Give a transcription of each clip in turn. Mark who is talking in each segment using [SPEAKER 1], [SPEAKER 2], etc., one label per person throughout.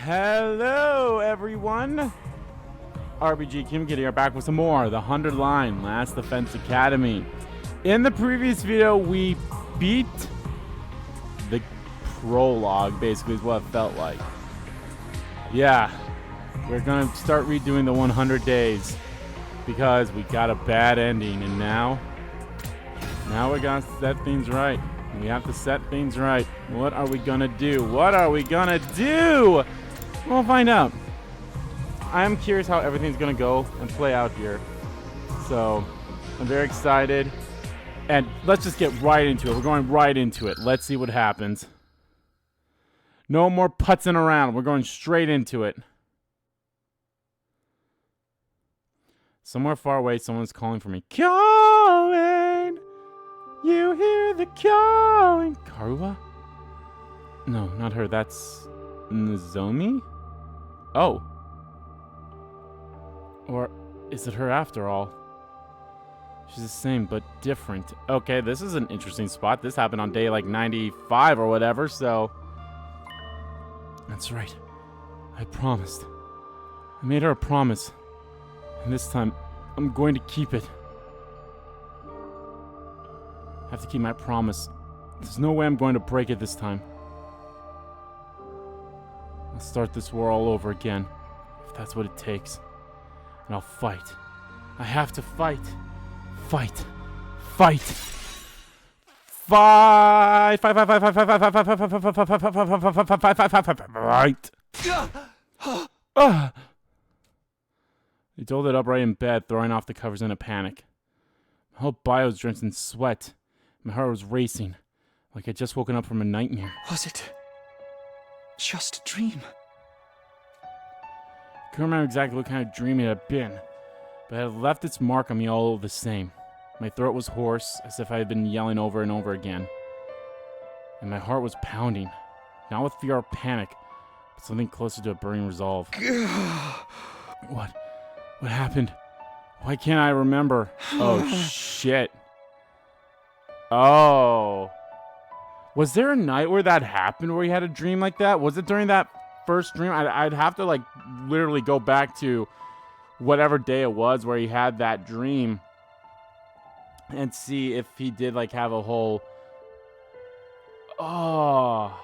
[SPEAKER 1] Hello, everyone. RBG Kimkid here, back with some more. The 100 Line Last Defense Academy. In the previous video, we beat the prologue, basically, is what it felt like. Yeah, we're going to start redoing the 100 days because we got a bad ending, and now we're going to set things right. We have to set things right. What are we going to do? What are we going to do? We'll find out. I am curious how everything's going to go and play out here. So, I'm very excited. And let's just get right into it. We're going right into it. Let's see what happens. No more putzing around. We're going straight into it. Somewhere far away, someone's calling for me. Calling! You hear the calling. Karuha? No, not her. That's Nozomi? Oh. Or is it her after all? She's the same, but different. Okay, this is an interesting spot. This happened on day like 95 or whatever, so... That's right. I promised. I made her a promise. And this time, I'm going to keep it. I have to keep my promise. There's no way I'm going to break it this time. I'll start this war all over again, if that's what it takes. And I'll fight. I have to fight. Fight. Fight. Fight. Fight. Fight. Fight. Fight. Fight. Fight. Fight. Fight. He told it upright in bed, throwing off the covers in a panic. My whole body was drenched in sweat. My heart was racing, like I'd just woken up from a nightmare.
[SPEAKER 2] Was it just a dream?
[SPEAKER 1] I couldn't remember exactly what kind of dream it had been, but it had left its mark on me all the same. My throat was hoarse, as if I had been yelling over and over again. And my heart was pounding, not with fear or panic, but something closer to a burning resolve. What? What happened? Why can't I remember? Oh, shit. Oh. Was there a night where that happened, where he had a dream like that? Was it during that first dream? I'd have to, like, literally go back to whatever day it was where he had that dream and see if he did, like, have a whole... Oh.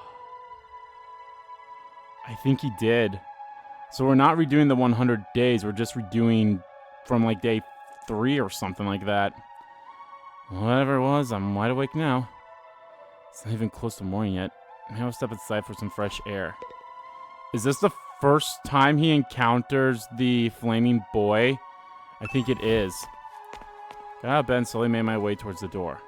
[SPEAKER 1] I think he did. So we're not redoing the 100 days. We're just redoing from, like, day 3 or something like that. Whatever it was, I'm wide awake now. It's not even close to morning yet. Maybe I'll step outside for some fresh air. Is this the first time he encounters the flaming boy? I think it is. Got out of bed and slowly made my way towards the door.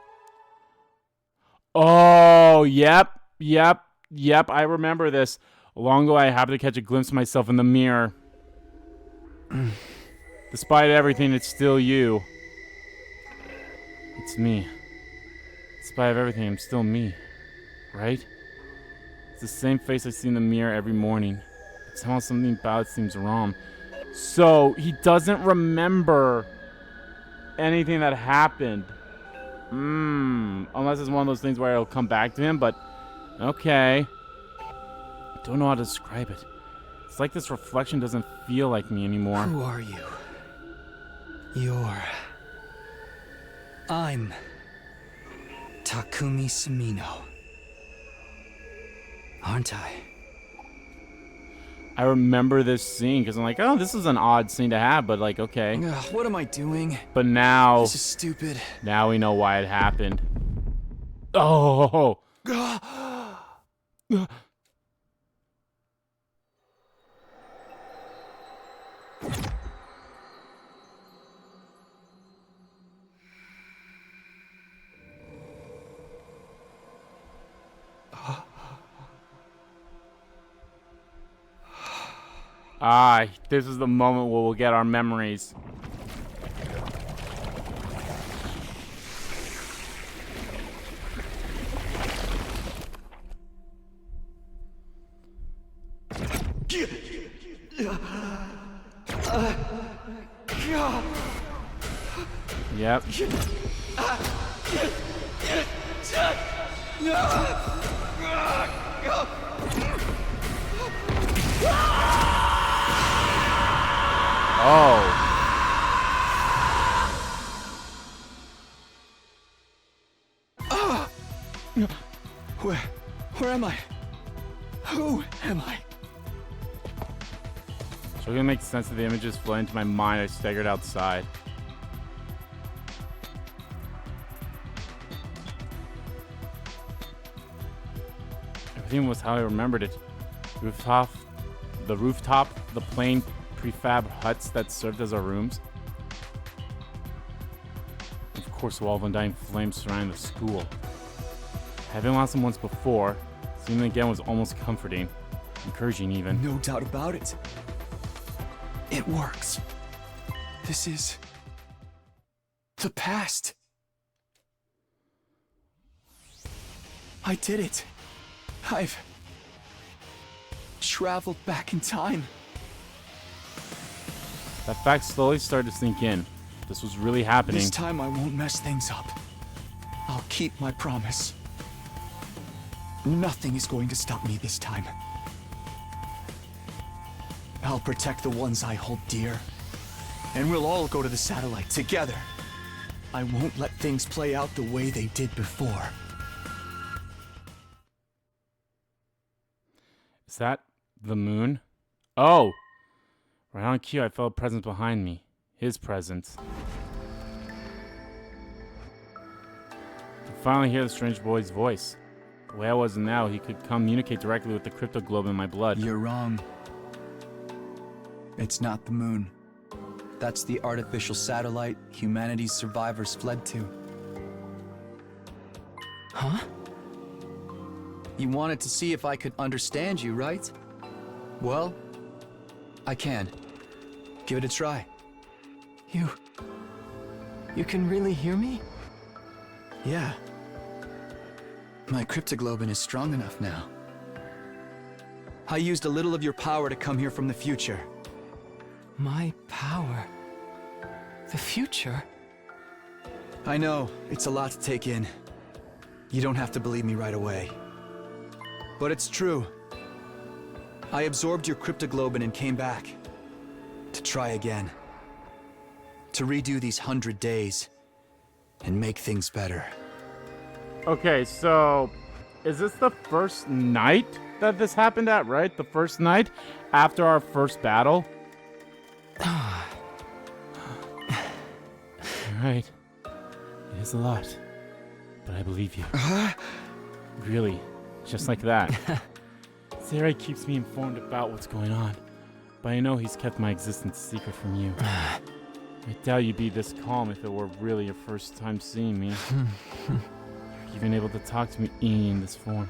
[SPEAKER 1] Oh, yep. I remember this. Long ago, I happened to catch a glimpse of myself in the mirror. Despite everything, it's still you. It's me. In spite of everything, I'm still me. Right? It's the same face I see in the mirror every morning. But somehow something about it seems wrong. So, he doesn't remember anything that happened. Unless it's one of those things where it'll come back to him, but... Okay. I don't know how to describe it. It's like this reflection doesn't feel like me anymore.
[SPEAKER 2] Who are you? I'm Takumi Sumino. Aren't I?
[SPEAKER 1] I remember this scene because I'm like, oh, this is an odd scene to have, but like, okay.
[SPEAKER 2] What am I doing?
[SPEAKER 1] But now...
[SPEAKER 2] This is stupid.
[SPEAKER 1] Now we know why it happened. Oh! This is the moment where we'll get our memories. Yep. Oh.
[SPEAKER 2] Where am I? Who am I?
[SPEAKER 1] So to make sense of the images flow into my mind, I staggered outside. Everything was how I remembered it. The rooftop, the plain prefab huts that served as our rooms. Of course, wall of undying flames surrounding the school. Having lost him once before, seeing him again was almost comforting, encouraging even.
[SPEAKER 2] No doubt about it. It works. This is the past. I did it. I've traveled back in time.
[SPEAKER 1] That fact slowly started to sink in. This was really happening.
[SPEAKER 2] This time I won't mess things up. I'll keep my promise. Nothing is going to stop me this time. I'll protect the ones I hold dear. And we'll all go to the satellite together. I won't let things play out the way they did before.
[SPEAKER 1] Is that the moon? Oh! Right on cue, I felt a presence behind me. His presence. I could finally hear the strange boy's voice. The way I was now, he could communicate directly with the crypto globe in my blood.
[SPEAKER 2] You're wrong. It's not the moon. That's the artificial satellite humanity's survivors fled to. Huh? You wanted to see if I could understand you, right? Well, I can. Give it a try. You can really hear me? Yeah. My cryptoglobin is strong enough now. I used a little of your power to come here from the future. My power? The future? I know, it's a lot to take in. You don't have to believe me right away. But it's true. I absorbed your cryptoglobin and came back. To try again. To redo these 100 days. And make things better.
[SPEAKER 1] Okay, so is this the first night that this happened at, right? The first night after our first battle? Right. It is a lot. But I believe you. Really. Just like that. Sirei keeps me informed about what's going on. But I know he's kept my existence secret from you. I doubt you'd be this calm if it were really your first time seeing me. You're even able to talk to me in this form.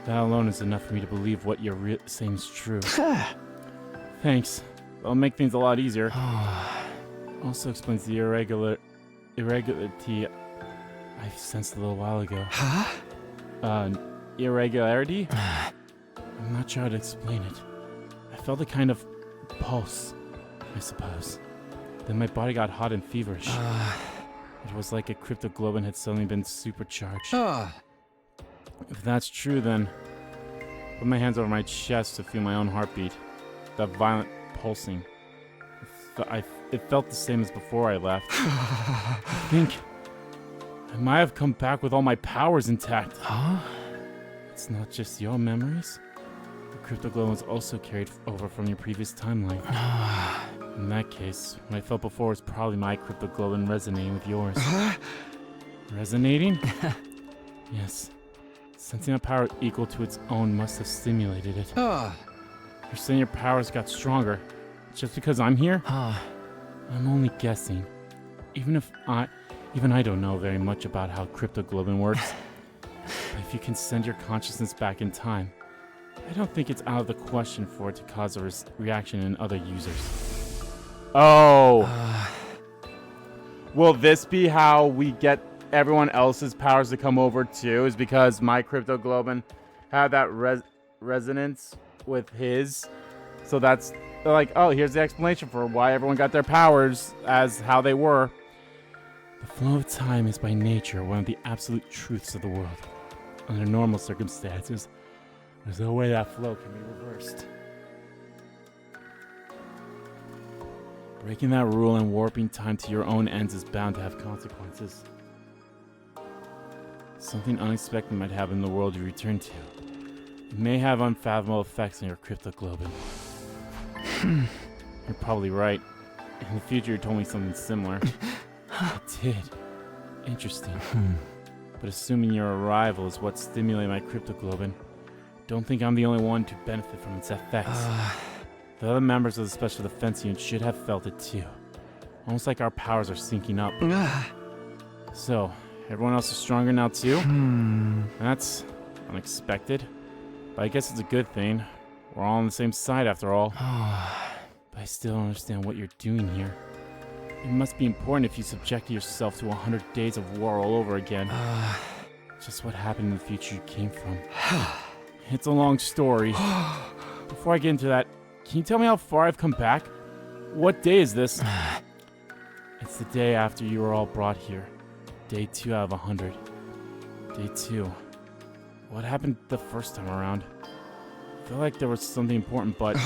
[SPEAKER 1] That alone is enough for me to believe what you're saying is true. Thanks. That'll make things a lot easier. Also explains the irregularity I sensed a little while ago. Irregularity? I'm not sure how to explain it. I felt a kind of pulse, I suppose. Then my body got hot and feverish. It was like a cryptoglobin had suddenly been supercharged. If that's true, then I put my hands over my chest to feel my own heartbeat. That violent pulsing. It felt the same as before I left. I think I might have come back with all my powers intact. It's not just your memories. The cryptoglobin was also carried over from your previous timeline. In that case, what I felt before was probably my cryptoglobin resonating with yours. Resonating? Yes. Sensing a power equal to its own must have stimulated it. You're saying your powers got stronger just because I'm here? I'm only guessing. Even I don't know very much about how cryptoglobin works. But if you can send your consciousness back in time, I don't think it's out of the question for it to cause a reaction in other users. Oh! Will this be how we get everyone else's powers to come over too? Is because my cryptoglobin had that resonance with his? So that's like, oh, here's the explanation for why everyone got their powers as how they were. The flow of time is by nature one of the absolute truths of the world. Under normal circumstances, there's no way that flow can be reversed. Breaking that rule and warping time to your own ends is bound to have consequences. Something unexpected might happen in the world you return to. It may have unfathomable effects on your cryptoglobin. You're probably right. In the future, you told me something similar. I did. Interesting. But assuming your arrival is what stimulated my cryptoglobin, don't think I'm the only one to benefit from its effects. The other members of the Special Defense Unit should have felt it too. Almost like our powers are syncing up. So, everyone else is stronger now too? That's unexpected. But I guess it's a good thing. We're all on the same side after all. But I still don't understand what you're doing here. It must be important if you subjected yourself to 100 days of war all over again. Just what happened in the future you came from. It's a long story. Before I get into that, can you tell me how far I've come back? What day is this? It's the day after you were all brought here. Day 2 out of 100. Day 2. What happened the first time around? I feel like there was something important, but...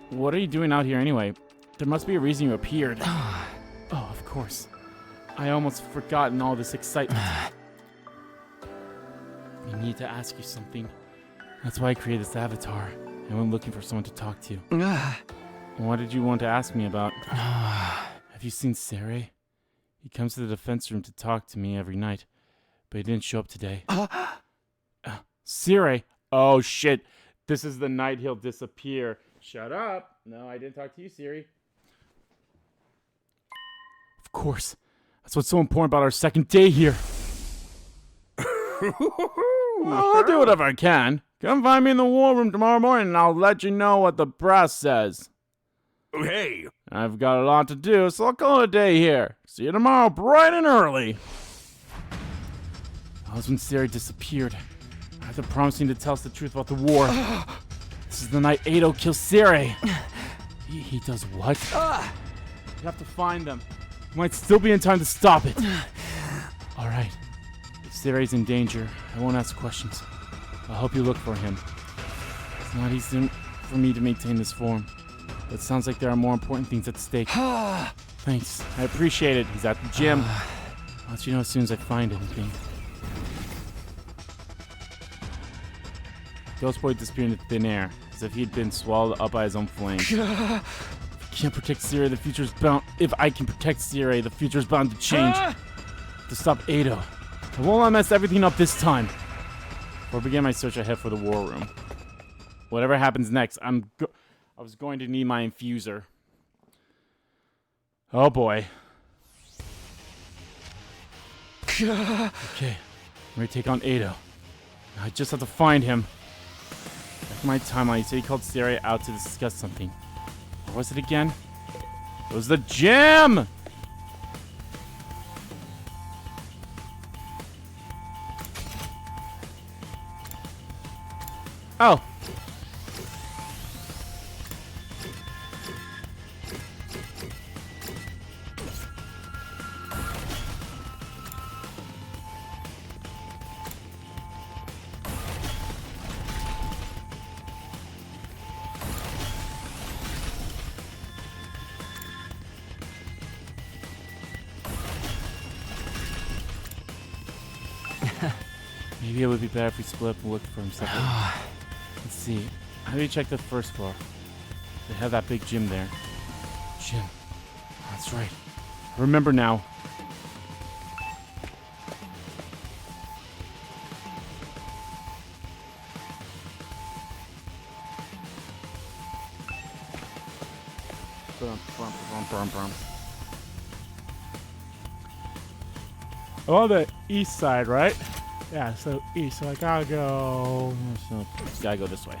[SPEAKER 1] What are you doing out here anyway? There must be a reason you appeared. Oh, of course. I almost forgotten all this excitement. I need to ask you something. That's why I created this avatar. I went looking for someone to talk to. What did you want to ask me about? Have you seen Sirei? He comes to the defense room to talk to me every night, but he didn't show up today. Sirei! Oh shit! This is the night he'll disappear. Shut up! No, I didn't talk to you, Sirei. Of course. That's what's so important about our second day here. I'll do whatever I can. Come find me in the war room tomorrow morning and I'll let you know what the press says.
[SPEAKER 3] Hey!
[SPEAKER 1] I've got a lot to do, so I'll call it a day here. See you tomorrow bright and early. That was when Sirei disappeared. After promising to tell us the truth about the war. This is the night Ado kills Sirei. He does what? You have to find them. You might still be in time to stop it. Alright. If Sirei's in danger, I won't ask questions. I'll help you look for him. It's not easy for me to maintain this form, but it sounds like there are more important things at stake. Thanks. I appreciate it. He's at the gym. I'll let you know as soon as I find anything. Ghost Boy disappeared into thin air, as if he'd been swallowed up by his own flames. If I can't protect Sirei, the future's bound. If I can protect Sirei, the future's bound to change. To stop Ado. I won't let him mess everything up this time. Before I begin my search, I head for the war room. Whatever happens next, I was going to need my infuser. Oh boy. Okay, I'm ready to take on Ado. I just have to find him. Back in my timeline, he said he called Sirei out to discuss something. Where was it again? It was the gym! Oh. Maybe it would be better if we split up and look for him separately. Let's see. How do you check the first floor? They have that big gym there. Gym. That's right. I remember now. I'm on the east side, right? Yeah, so east. So I gotta go. So gotta go this way.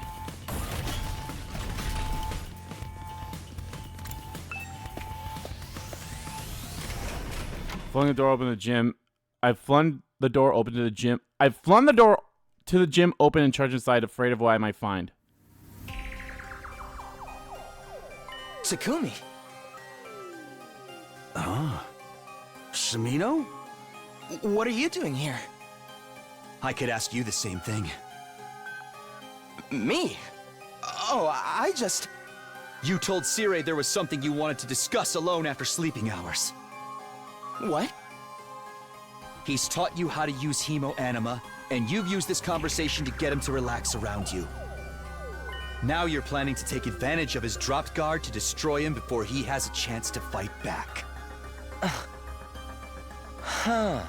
[SPEAKER 1] Flung the door open to the gym. I've flung the door open to the gym. I've flung the door to the gym open and charged inside, afraid of what I might find.
[SPEAKER 3] Takumi? Sumino? What are you doing here?
[SPEAKER 2] I could ask you the same thing.
[SPEAKER 3] Me? Oh, I just...
[SPEAKER 2] You told Sirei there was something you wanted to discuss alone after sleeping hours.
[SPEAKER 3] What?
[SPEAKER 2] He's taught you how to use Hemoanima, and you've used this conversation to get him to relax around you. Now you're planning to take advantage of his dropped guard to destroy him before he has a chance to fight back.
[SPEAKER 1] Ah!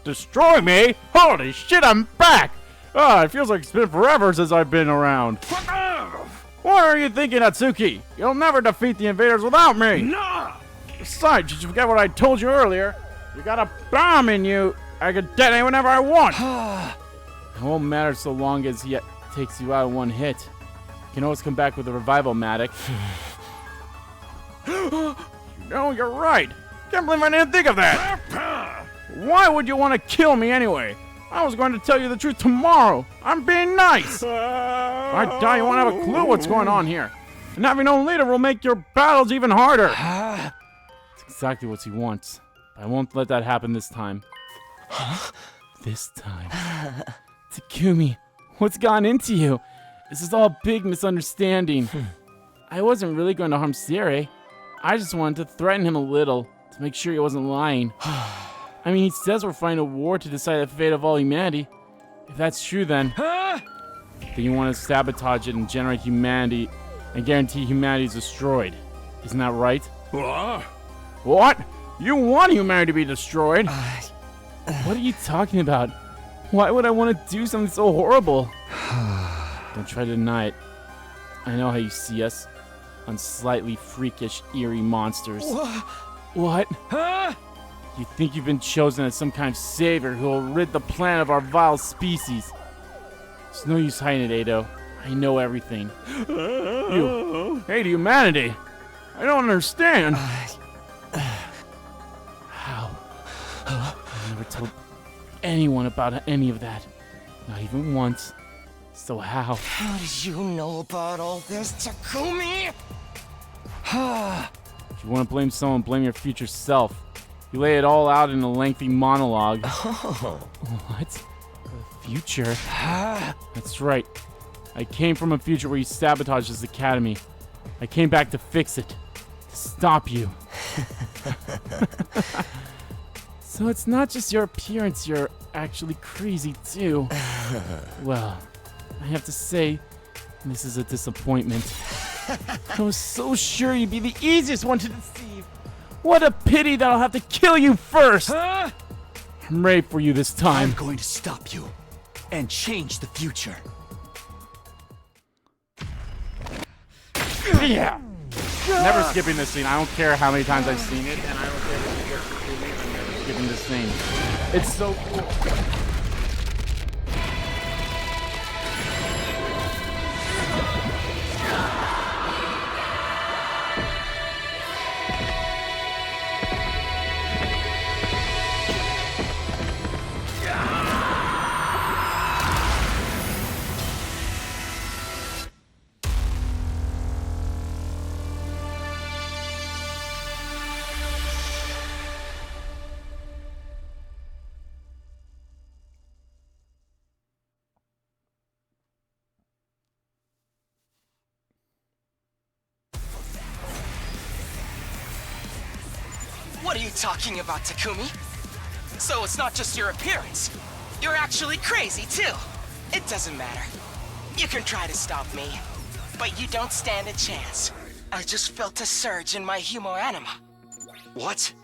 [SPEAKER 1] Destroy me? Holy shit, I'm back! Ah, it feels like it's been forever since I've been around. What are you thinking, Atsuki? You'll never defeat the invaders without me! No! Besides, did you forget what I told you earlier? You got a bomb in you. I can detonate whenever I want. It won't matter so long as he takes you out in one hit. You can always come back with a revival, Matic. You're right. Can't believe I didn't think of that. Why would you want to kill me anyway? I was going to tell you the truth tomorrow. I'm being nice. I doubt you won't have a clue what's going on here. And having no leader will make your battles even harder. It's exactly what he wants. I won't let that happen this time. This time. Takumi, what's gone into you? This is all a big misunderstanding. I wasn't really going to harm Sirei. I just wanted to threaten him a little to make sure he wasn't lying. I mean, he says we're fighting a war to decide the fate of all humanity. If that's true, then you want to sabotage it and generate humanity and guarantee humanity is destroyed. Isn't that right? What? You want humanity to be destroyed? What are you talking about? Why would I want to do something so horrible? Don't try to deny it. I know how you see us. Unslightly freakish, eerie monsters. What? You think you've been chosen as some kind of savior who will rid the planet of our vile species. There's no use hiding it, Ado. I know everything. You hate humanity. I don't understand. How? I never told anyone about any of that. Not even once. So how?
[SPEAKER 3] How did you know about all this, Takumi?
[SPEAKER 1] If you want to blame someone, blame your future self. You lay it all out in a lengthy monologue. What? The future? That's right. I came from a future where you sabotaged this academy. I came back to fix it. To stop you. So it's not just your appearance, you're actually crazy too. Well, I have to say, this is a disappointment. I was so sure you'd be the easiest one to deceive. What a pity that I'll have to kill you first. I'm ready for you this time.
[SPEAKER 2] I'm going to stop you and change the future.
[SPEAKER 1] Yeah. Never skipping this scene. I don't care how many times I've seen it, and I don't care if I'm never skipping this scene. It's so cool.
[SPEAKER 3] What are you talking about, Takumi? So it's not just your appearance. You're actually crazy, too. It doesn't matter. You can try to stop me, but you don't stand a chance. I just felt a surge in my Hemoanima.
[SPEAKER 2] What?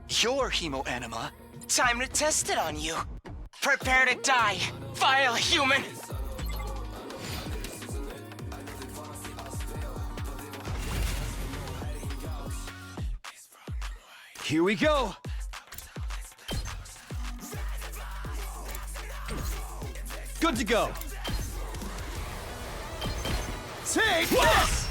[SPEAKER 2] Your Hemoanima?
[SPEAKER 3] Time to test it on you. Prepare to die, vile human!
[SPEAKER 2] Here we go! Good to go! Take this!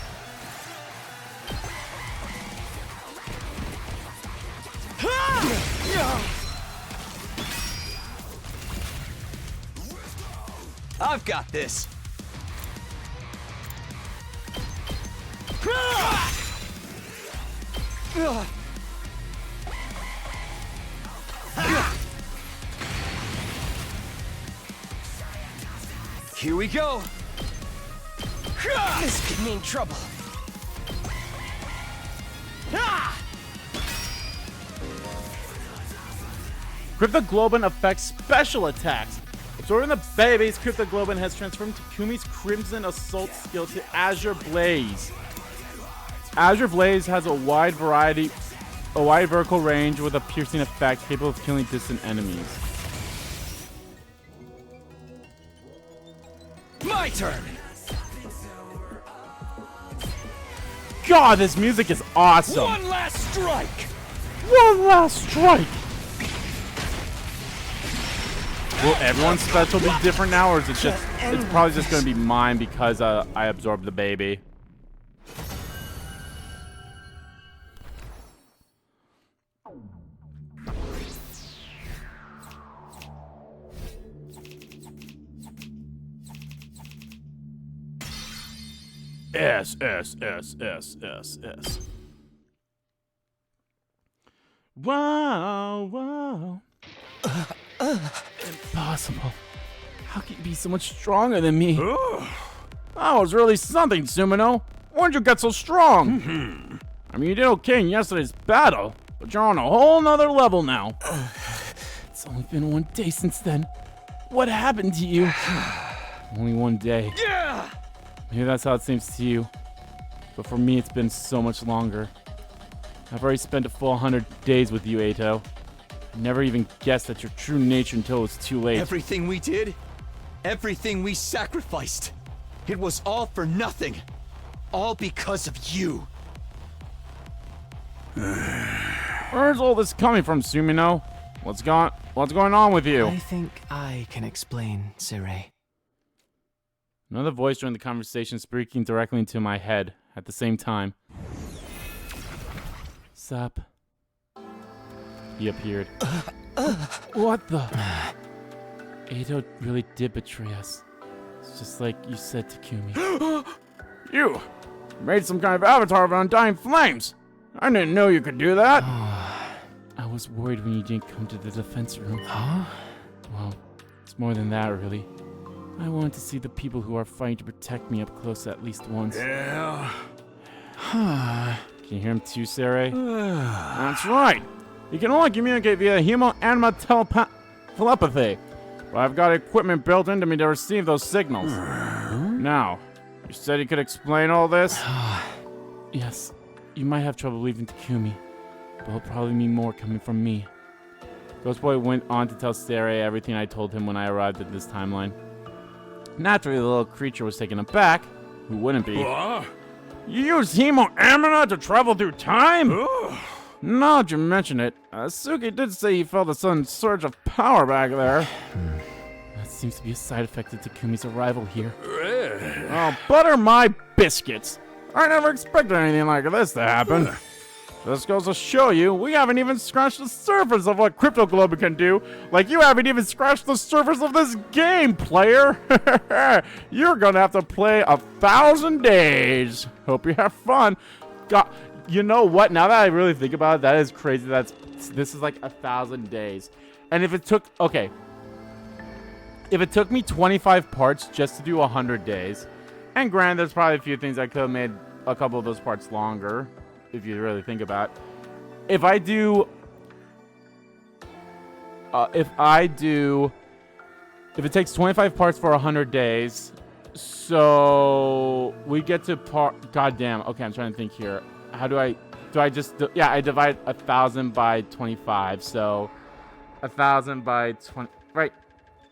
[SPEAKER 2] I've got this! Here we go.
[SPEAKER 3] This could mean trouble. Ah!
[SPEAKER 1] Cryptoglobin affects special attacks. Absorbing the base, Cryptoglobin has transformed Takumi's Crimson Assault skill to Azure Blaze. Azure Blaze has a wide vertical range with a piercing effect capable of killing distant enemies.
[SPEAKER 2] My turn.
[SPEAKER 1] God, this music is awesome.
[SPEAKER 2] One last strike.
[SPEAKER 1] One last strike. Will everyone's special be different now, or is it just? It's probably just going to be mine because I absorbed the baby. S. Wow. Impossible. How can you be so much stronger than me? That was really something, Sumino. When'd you get so strong? I mean, you did okay in yesterday's battle, but you're on a whole nother level now. It's only been 1 day since then. What happened to you? Only 1 day.
[SPEAKER 2] Yeah.
[SPEAKER 1] Maybe that's how it seems to you. But for me, it's been so much longer. I've already spent a full 100 days with you, Eito. I never even guessed at your true nature until it was too late.
[SPEAKER 2] Everything we did, everything we sacrificed, it was all for nothing. All because of you.
[SPEAKER 1] Where's all this coming from, Sumino? What's going on with you?
[SPEAKER 4] I think I can explain, Sirei.
[SPEAKER 1] Another voice during the conversation speaking directly into my head at the same time. Sup? He appeared. What the? Eito really did betray us. It's just like you said, Takumi. You made some kind of avatar of undying flames. I didn't know you could do that. I was worried when you didn't come to the defense room.
[SPEAKER 4] Huh?
[SPEAKER 1] Well, it's more than that, really. I wanted to see the people who are fighting to protect me up close at least once.
[SPEAKER 2] Yeah.
[SPEAKER 1] Can you hear him too, Sirei? That's right. You can only communicate via Hemoanima telepathy. But I've got equipment built into me to receive those signals. Now, you said you could explain all this? Yes. You might have trouble leaving Takumi, but it'll probably mean more coming from me. Ghost Boy went on to tell Sirei everything I told him when I arrived at this timeline. Naturally, the little creature was taken aback. Who wouldn't be? You used Hemoanima to travel through time? Now that you mention it, Suki did say he felt a sudden surge of power back there. That seems to be a side effect of Takumi's arrival here. Oh, butter my biscuits! I never expected anything like this to happen. This goes to show you, we haven't even scratched the surface of what Cryptoglobin can do. Like you haven't even scratched the surface of this game, player. You're gonna have to play 1,000 days. Hope you have fun. God, you know what? Now that I really think about it, that is crazy. This is like 1,000 days. And if it took, okay. If it took me 25 parts just to do 100 days, and granted, there's probably a few things I could have made a couple of those parts longer, if you really think about it. If it takes 25 parts for 100 days, so we get to goddamn. Okay, I'm trying to think here. How do I yeah, I divide 1,000 by 25, so 1,000 by 20, right?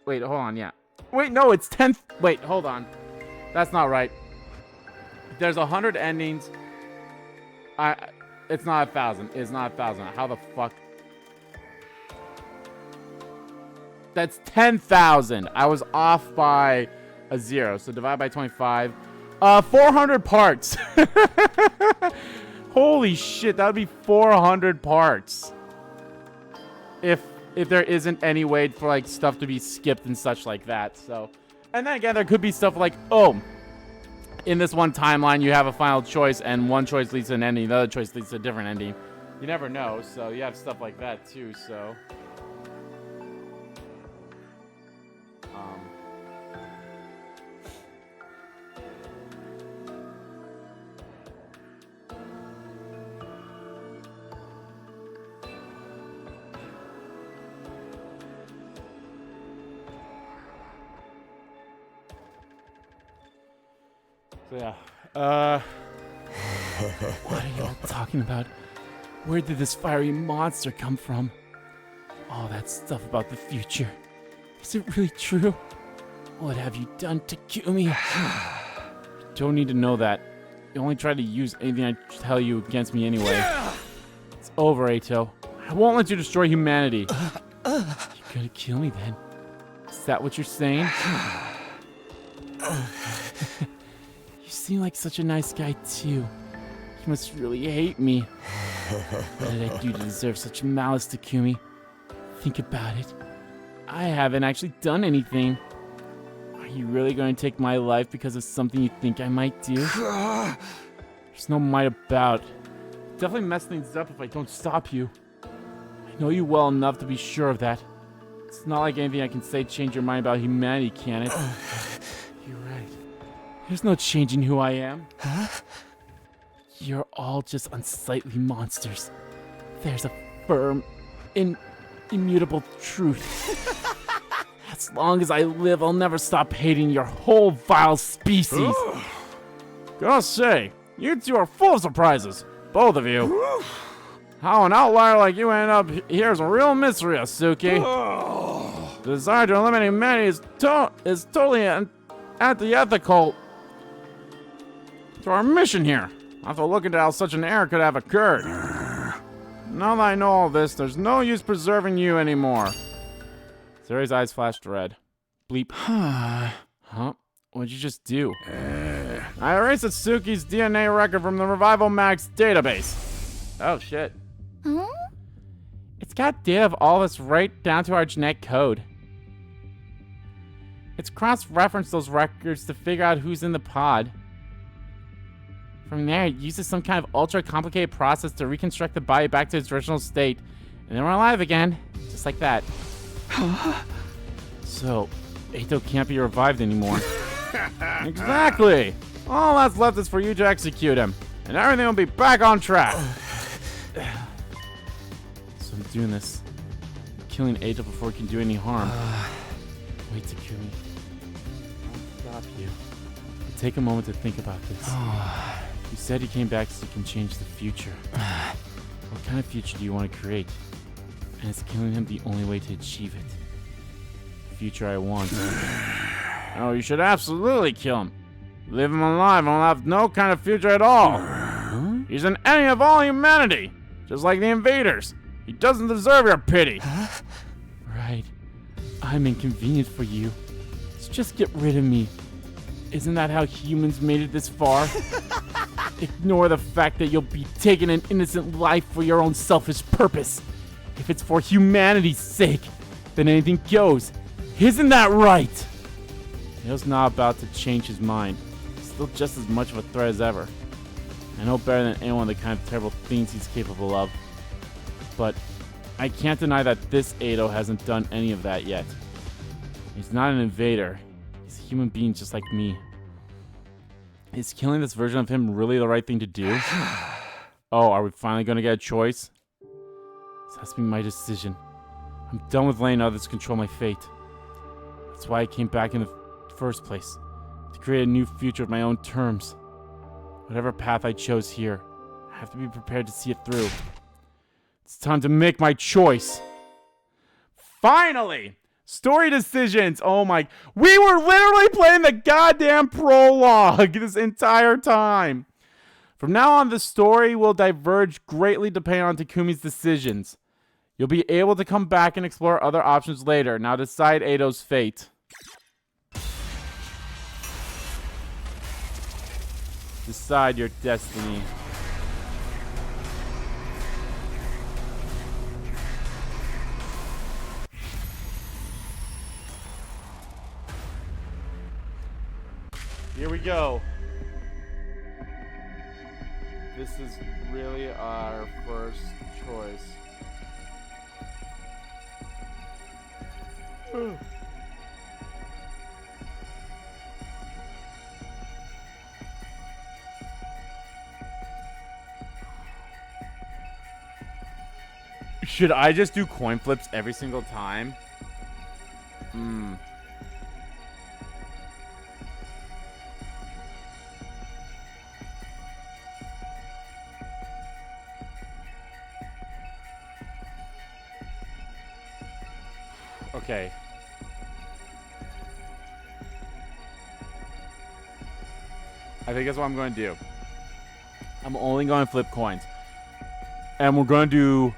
[SPEAKER 1] Wait, hold on, yeah. Wait, no, it's 10, wait, hold on. That's not right. There's 100 endings. It's not 1,000. It's not 1,000. How the fuck? That's 10,000. I was off by a 0. So divide by 25. 400 parts. Holy shit, that would be 400 parts. If there isn't any way for like stuff to be skipped and such like that. So, and then again, there could be stuff like, oh, in this one timeline, you have a final choice, and one choice leads to an ending, the other choice leads to a different ending. You never know, so you have stuff like that too, so. So yeah. What are y'all talking about? Where did this fiery monster come from? All that stuff about the future. Is it really true? What have you done, Takumi? You don't need to know that. You only try to use anything I tell you against me anyway. It's over, Eito. I won't let you destroy humanity. You're gonna kill me then? Is that what you're saying? You seem like such a nice guy too. You must really hate me. What did I do to deserve such malice, Takumi? Think about it. I haven't actually done anything. Are you really going to take my life because of something you think I might do? There's no might about. Definitely mess things up if I don't stop you. I know you well enough to be sure of that. It's not like anything I can say change your mind about humanity, can it? You're right. There's no changing who I am. You're all just unsightly monsters. There's a firm, immutable truth. As long as I live, I'll never stop hating your whole vile species. Gotta say, you two are full of surprises. Both of you. How an outlier like you ended up here is a real mystery, Asuki. The desire to eliminate humanity is totally anti-ethical to our mission here. I have to look into how such an error could have occurred. Now that I know all this, there's no use preserving you anymore. Sirei's eyes flashed red. Bleep. Huh? What'd you just do? I erased Atsuki's DNA record from the Revival Max database. Oh, shit.
[SPEAKER 5] Huh?
[SPEAKER 1] It's got data of all of us right down to our genetic code. It's cross-referenced those records to figure out who's in the pod. From there, it uses some kind of ultra-complicated process to reconstruct the body back to its original state. And then we're alive again. Just like that. So, Eito can't be revived anymore. Exactly! All that's left is for you to execute him. And everything will be back on track. So I'm doing this. I'm killing Eito before he can do any harm. Wait, Takumi. I won't stop you. Take a moment to think about this. You said you came back so you can change the future. What kind of future do you want to create? And is killing him the only way to achieve it? The future I want. Oh, you should absolutely kill him. Leave him alive and he'll have no kind of future at all. He's an enemy of all humanity, just like the invaders. He doesn't deserve your pity. Right. I'm inconvenient for you. So just get rid of me. Isn't that how humans made it this far? Ignore the fact that you'll be taking an innocent life for your own selfish purpose. If it's for humanity's sake, then anything goes. Isn't that right? Neil's not about to change his mind. He's still just as much of a threat as ever. I know better than anyone the kind of terrible things he's capable of. But I can't deny that this Eito hasn't done any of that yet. He's not an invader. He's a human being just like me. Is killing this version of him really the right thing to do? Oh, are we finally going to get a choice? This has to be my decision. I'm done with letting others control my fate. That's why I came back in the first place. To create a new future of my own terms. Whatever path I chose here, I have to be prepared to see it through. It's time to make my choice. Finally! Story decisions. Oh my. We were literally playing the goddamn prologue this entire time. From now on, the story will diverge greatly depending on Takumi's decisions. You'll be able to come back and explore other options later. Now decide Eito's fate. Decide your destiny. Here we go. This is really our first choice. Should I just do coin flips every single time? Okay. I think that's what I'm going to do. I'm only going to flip coins. And we're going to do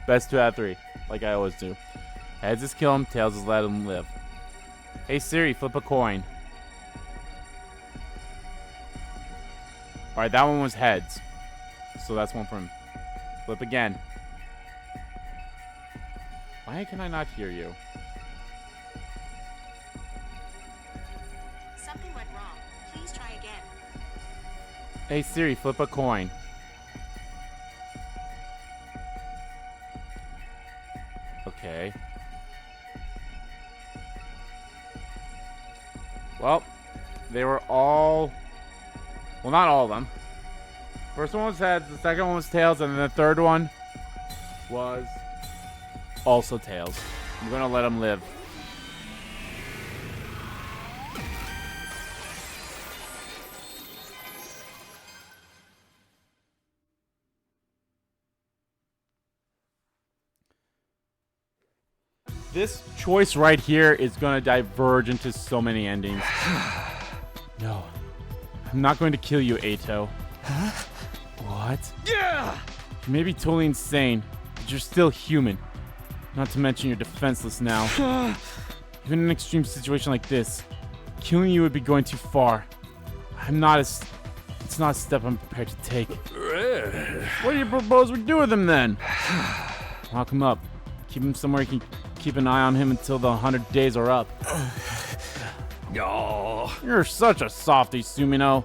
[SPEAKER 1] best 2 out of 3, like I always do. Heads is kill him, tails is let him live. Hey Siri, flip a coin. Alright, that one was heads. So that's one for him. Flip again. Why can I not hear you?
[SPEAKER 5] Something went wrong. Please try again.
[SPEAKER 1] Hey Siri, flip a coin. Okay. Well, they were all... Well, not all of them. First one was heads, the second one was tails, and then the third one was also tails. I'm gonna let them live. This choice right here is gonna diverge into so many endings. No. I'm not going to kill you, Ato.
[SPEAKER 2] Huh?
[SPEAKER 1] What?
[SPEAKER 2] Yeah!
[SPEAKER 1] You may be totally insane, but you're still human. Not to mention you're defenseless now. Even in an extreme situation like this, killing you would be going too far. It's not a step I'm prepared to take. What do you propose we do with him then? Lock him up. Keep him somewhere you can keep an eye on him until the 100 days are up. You're such a softy, Sumino.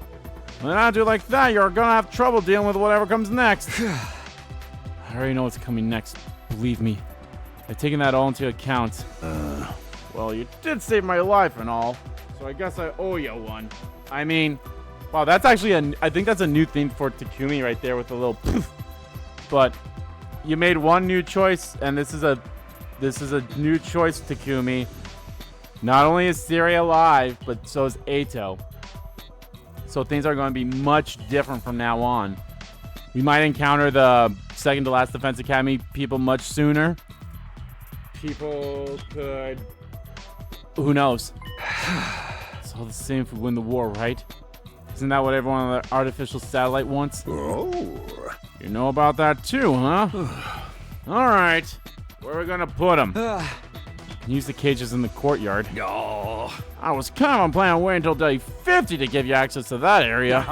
[SPEAKER 1] When I do like that, you're gonna have trouble dealing with whatever comes next. I already know what's coming next. Believe me. I've taken that all into account. Well, you did save my life and all, so I guess I owe you one. I mean, wow, that's actually I think that's a new thing for Takumi right there with a little poof. But you made one new choice, and this is a new choice, Takumi. Not only is Sirei alive, but so is Ato. So things are going to be much different from now on. We might encounter the second to last Defense Academy people much sooner. People could... Who knows? It's all the same if we win the war, right? Isn't that what everyone on the artificial satellite wants?
[SPEAKER 2] Oh.
[SPEAKER 1] You know about that too, huh? Alright. Where are we going to put them? Use the cages in the courtyard. I was kind of planning on waiting until day 50 to give you access to that area.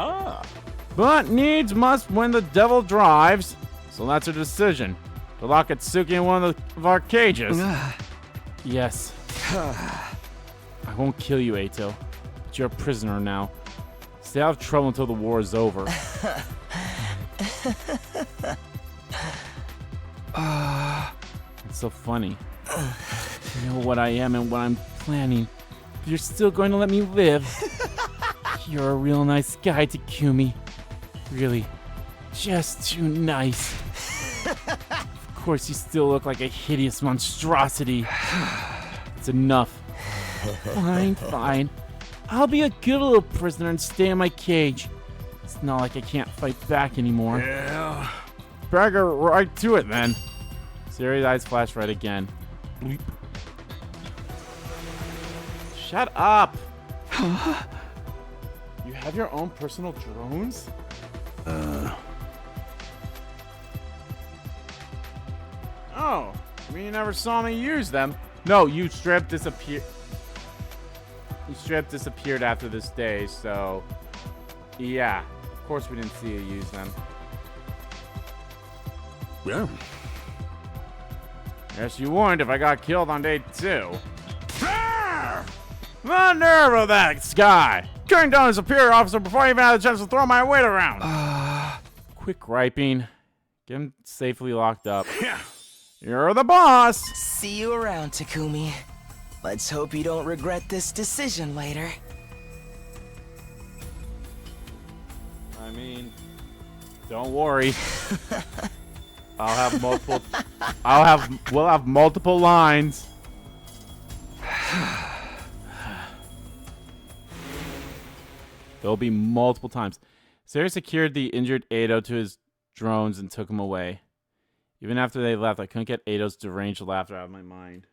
[SPEAKER 1] But needs must when the devil drives. So that's our decision. To lock Atsuki in one of our cages. Yes. I won't kill you, Ato. But you're a prisoner now. Stay out of trouble until the war is over. It's so funny. You know what I am and what I'm planning. But you're still going to let me live. You're a real nice guy, Takumi. Really, just too nice. Of course, you still look like a hideous monstrosity. It's enough. Fine, fine. I'll be a good little prisoner and stay in my cage. It's not like I can't fight back anymore.
[SPEAKER 2] Yeah.
[SPEAKER 1] Better right to it then. Sirei's eyes flash red again. Bleep. Shut up! You have your own personal drones? Oh, I mean you never saw me use them. No, you straight up disappeared. You straight up disappeared after this day, so... Yeah, of course we didn't see you use them.
[SPEAKER 2] Yeah.
[SPEAKER 1] Yes, you wouldn't if I got killed on day 2. The nerve of that guy! Cutting down his superior officer before I even had a chance to throw my weight around! Quick griping. Get him safely locked up. You're the boss!
[SPEAKER 3] See you around, Takumi. Let's hope you don't regret this decision later.
[SPEAKER 1] I mean, don't worry. We'll have multiple lines. There'll be multiple times. Sirei secured the injured Ado to his drones and took him away. Even after they left, I couldn't get Eido's deranged laughter out of my mind.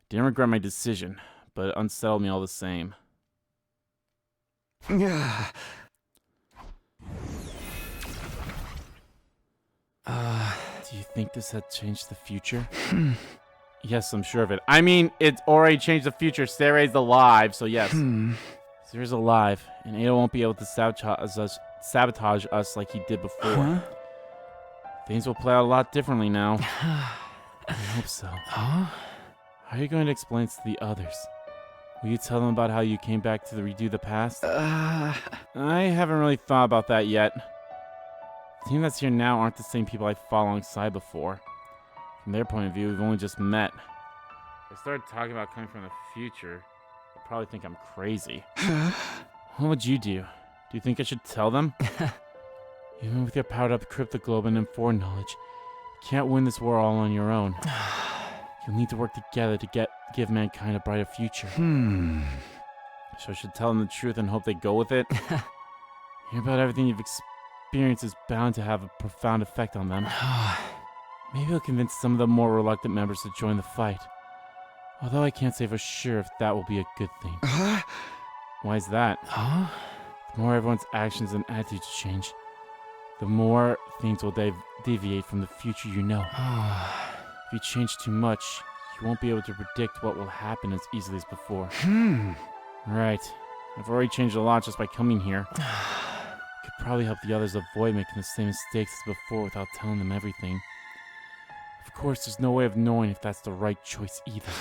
[SPEAKER 1] Didn't regret my decision, but it unsettled me all the same.
[SPEAKER 2] Yeah.
[SPEAKER 1] Do you think this had changed the future? Yes, I'm sure of it. I mean, it's already changed the future. Sirei's alive, so yes. Sirei's alive, and Eido won't be able to sabotage us like he did before. Things will play out a lot differently now. I hope so. How are you going to explain this to the others? Will you tell them about how you came back to redo the past? I haven't really thought about that yet. The team that's here now aren't the same people I fought alongside before. From their point of view, we've only just met. If I started talking about coming from the future, they'll probably think I'm crazy. What would you do? Do you think I should tell them? Even with your powered-up cryptoglobin and foreknowledge, you can't win this war all on your own. You'll need to work together to give mankind a brighter future. So I should tell them the truth and hope they go with it? Hear about everything you've experienced is bound to have a profound effect on them. Maybe it'll convince some of the more reluctant members to join the fight. Although I can't say for sure if that will be a good thing. Why is that? The more everyone's actions and attitudes change, the more things will deviate from the future you know. If you change too much, you won't be able to predict what will happen as easily as before. Right. I've already changed a lot just by coming here. Could probably help the others avoid making the same mistakes as before without telling them everything. Of course, there's no way of knowing if that's the right choice either.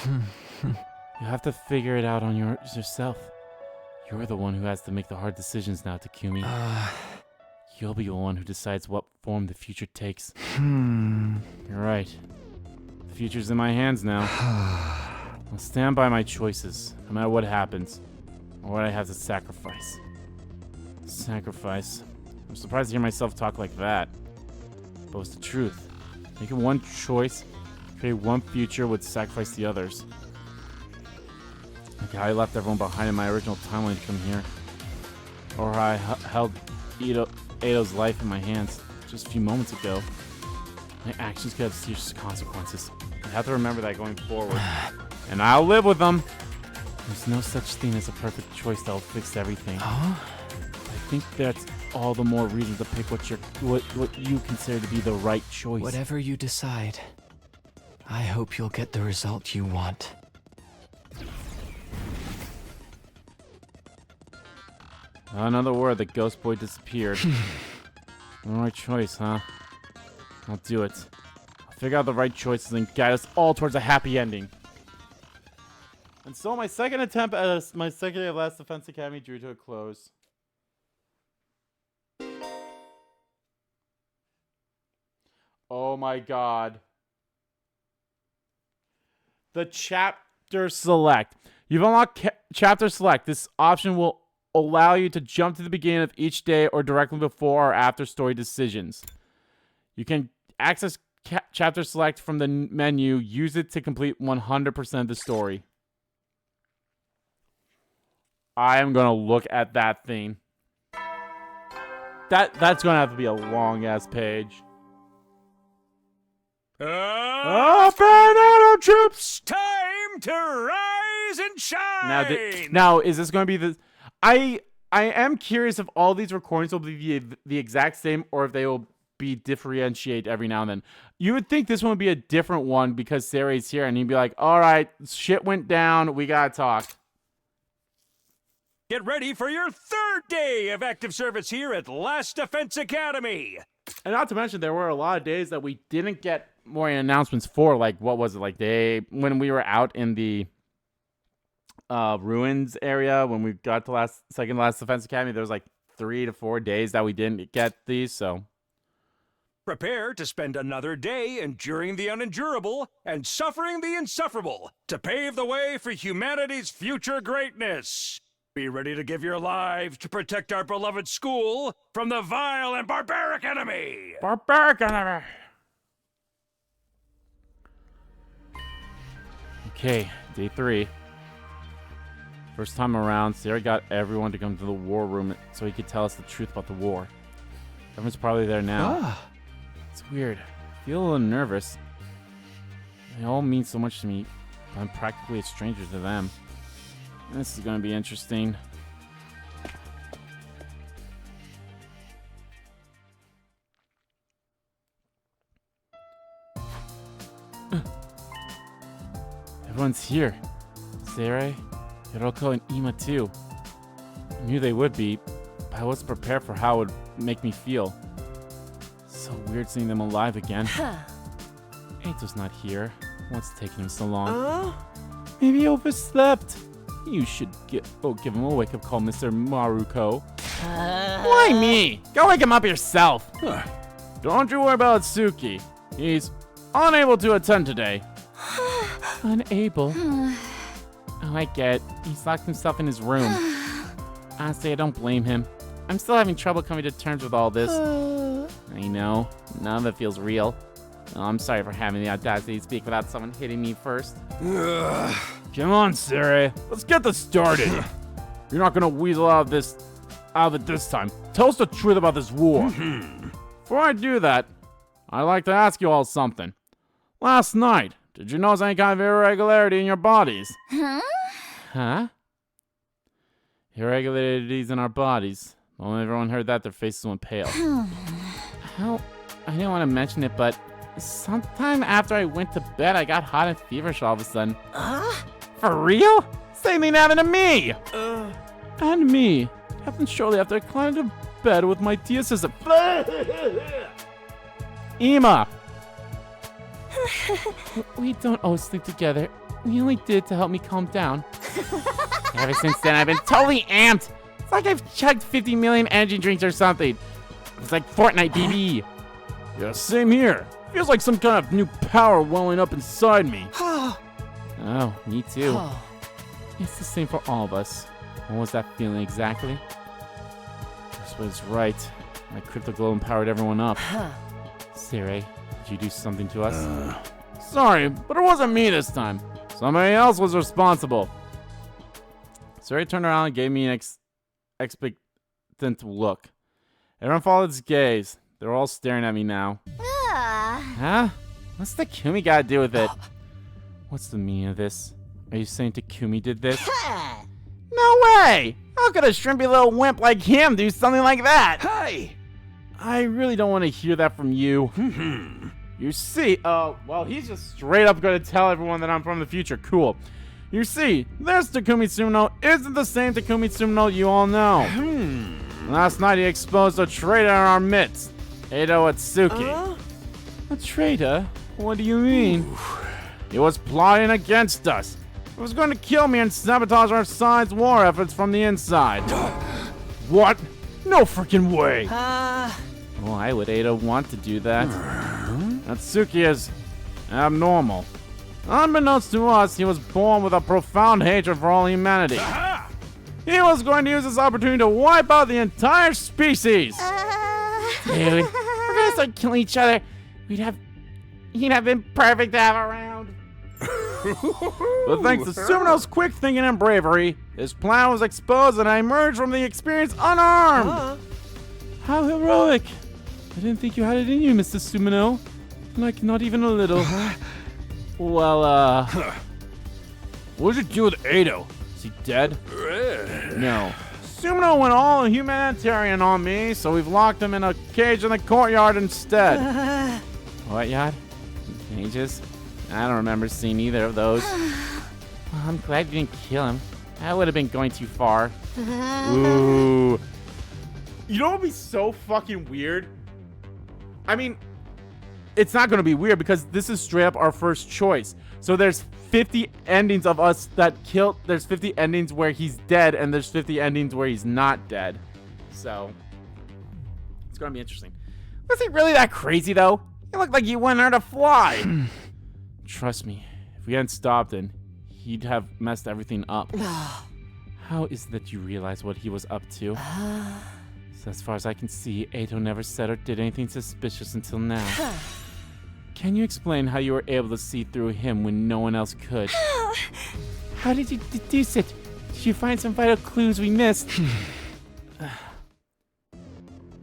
[SPEAKER 1] You'll have to figure it out on yourself. You're the one who has to make the hard decisions now, Takumi. You'll be the one who decides what form the future takes. You're right. The future's in my hands now. I'll stand by my choices, no matter what happens, or what I have to sacrifice. Sacrifice. I'm surprised to hear myself talk like that. But it's the truth. Making one choice, create one future, would sacrifice the others. Like how I left everyone behind in my original timeline to come here. Or how I held Eido's life in my hands just a few moments ago. My actions could have serious consequences. I have to remember that going forward. And I'll live with them. There's no such thing as a perfect choice that will fix everything. I think that's all the more reason to pick what you consider to be the right choice.
[SPEAKER 4] Whatever you decide, I hope you'll get the result you want.
[SPEAKER 1] Another word, the ghost boy disappeared. The right choice, huh? I'll do it. I'll figure out the right choices and guide us all towards a happy ending. And so my second attempt at my second day of Last Defense Academy drew to a close. Oh my god. The chapter select. You've unlocked chapter select. This option will allow you to jump to the beginning of each day or directly before or after story decisions. You can access chapter select from the menu. Use it to complete 100% of the story. I am going to look at that thing. That's going to have to be a long-ass page. Fernando troops!
[SPEAKER 6] Time to rise and shine!
[SPEAKER 1] Now, is this going to be the... I am curious if all these recordings will be the exact same or if they will be differentiate every now and then. You would think this one would be a different one because Sirei's here and he'd be like, all right, shit went down. We got to talk.
[SPEAKER 6] Get ready for your third day of active service here at Last Defense Academy.
[SPEAKER 1] And not to mention, there were a lot of days that we didn't get more announcements for. Like, what was it? Like, when we were out in the ruins area, when we got to second Last Defense Academy, there was like 3 to 4 days that we didn't get these, so.
[SPEAKER 6] Prepare to spend another day enduring the unendurable and suffering the insufferable to pave the way for humanity's future greatness. Be ready to give your lives to protect our beloved school from the vile and barbaric enemy!
[SPEAKER 1] Barbaric enemy! Okay, day 3. First time around, Sirei got everyone to come to the war room so he could tell us the truth about the war. Everyone's probably there now. It's weird. feel a little nervous. They all mean so much to me, but I'm practically a stranger to them. This is going to be interesting. Everyone's here. Sirei, Hiroko, and Ima too. I knew they would be, but I wasn't prepared for how it would make me feel. So weird seeing them alive again. Eito's not here. What's taking him so long? Maybe he overslept. You should give him a wake-up call, Mr. Maruko. Why me? Go wake him up yourself. Don't you worry about Tsuki. He's unable to attend today. Unable? Oh, I get it. He's locked himself in his room. Honestly, I don't blame him. I'm still having trouble coming to terms with all this. I know. None of it feels real. Oh, I'm sorry for having the audacity to speak without someone hitting me first. Come on, Sirei. Let's get this started. You're not gonna weasel out of it this time. Tell us the truth about this war. Before I do that, I'd like to ask you all something. Last night, did you notice any kind of irregularity in your bodies? Huh? Irregularities in our bodies. When everyone heard that, their faces went pale. I didn't want to mention it, but sometime after I went to bed, I got hot and feverish all of a sudden. For real? Same thing happened to me! And me. It happened shortly after I climbed into bed with my tea assistant. Ima! We don't always sleep together. We only did it to help me calm down. Ever since then, I've been totally amped. It's like I've chugged 50 million energy drinks or something. It's like Fortnite, BB. Yeah, same here. Feels like some kind of new power welling up inside me. Oh, me too. It's the same for all of us. What was that feeling exactly? This was right. My crypto glow empowered everyone up. Sirei, did you do something to us? Sorry, but it wasn't me this time. Somebody else was responsible. Sirei turned around and gave me an expectant look. Everyone followed his gaze. They were all staring at me now. Huh? What's Takumi got to do with it? What's the meaning of this? Are you saying Takumi did this? No way! How could a shrimpy little wimp like him do something like that? Hey! I really don't want to hear that from you. You see, well, he's just straight up going to tell everyone that I'm from the future. Cool. You see, this Takumi Sumino isn't the same Takumi Sumino you all know. Last night he exposed a traitor in our midst, Eito Atsuki. A traitor? What do you mean? He was plotting against us. He was going to kill me and sabotage our side's war efforts from the inside. What? No freaking way. Why would Eito want to do that? Atsuki is abnormal. Unbeknownst to us, he was born with a profound hatred for all humanity. He was going to use this opportunity to wipe out the entire species. Dude, we're gonna start killing each other. He'd have been perfect to have around. But thanks to Sumino's quick thinking and bravery, his plan was exposed and I emerged from the experience unarmed. How heroic. I didn't think you had it in you, Mr. Sumino. Like, not even a little. Well, what did you do with Eito? Is he dead? No. Sumino went all humanitarian on me, so we've locked him in a cage in the courtyard instead. What yard? Cages? I don't remember seeing either of those. Well, I'm glad you didn't kill him. That would have been going too far. Ooh. You know what would be so fucking weird? I mean, it's not going to be weird because this is straight up our first choice. So there's 50 endings of us that killed. There's 50 endings where he's dead, and there's 50 endings where he's not dead. So it's going to be interesting. Was he really that crazy, though? He looked like he wouldn't hurt a fly. Trust me, if we hadn't stopped him, he'd have messed everything up. How is it that you realize what he was up to? So as far as I can see, Eito never said or did anything suspicious until now. Can you explain how you were able to see through him when no one else could? How did you deduce it? Did you find some vital clues we missed?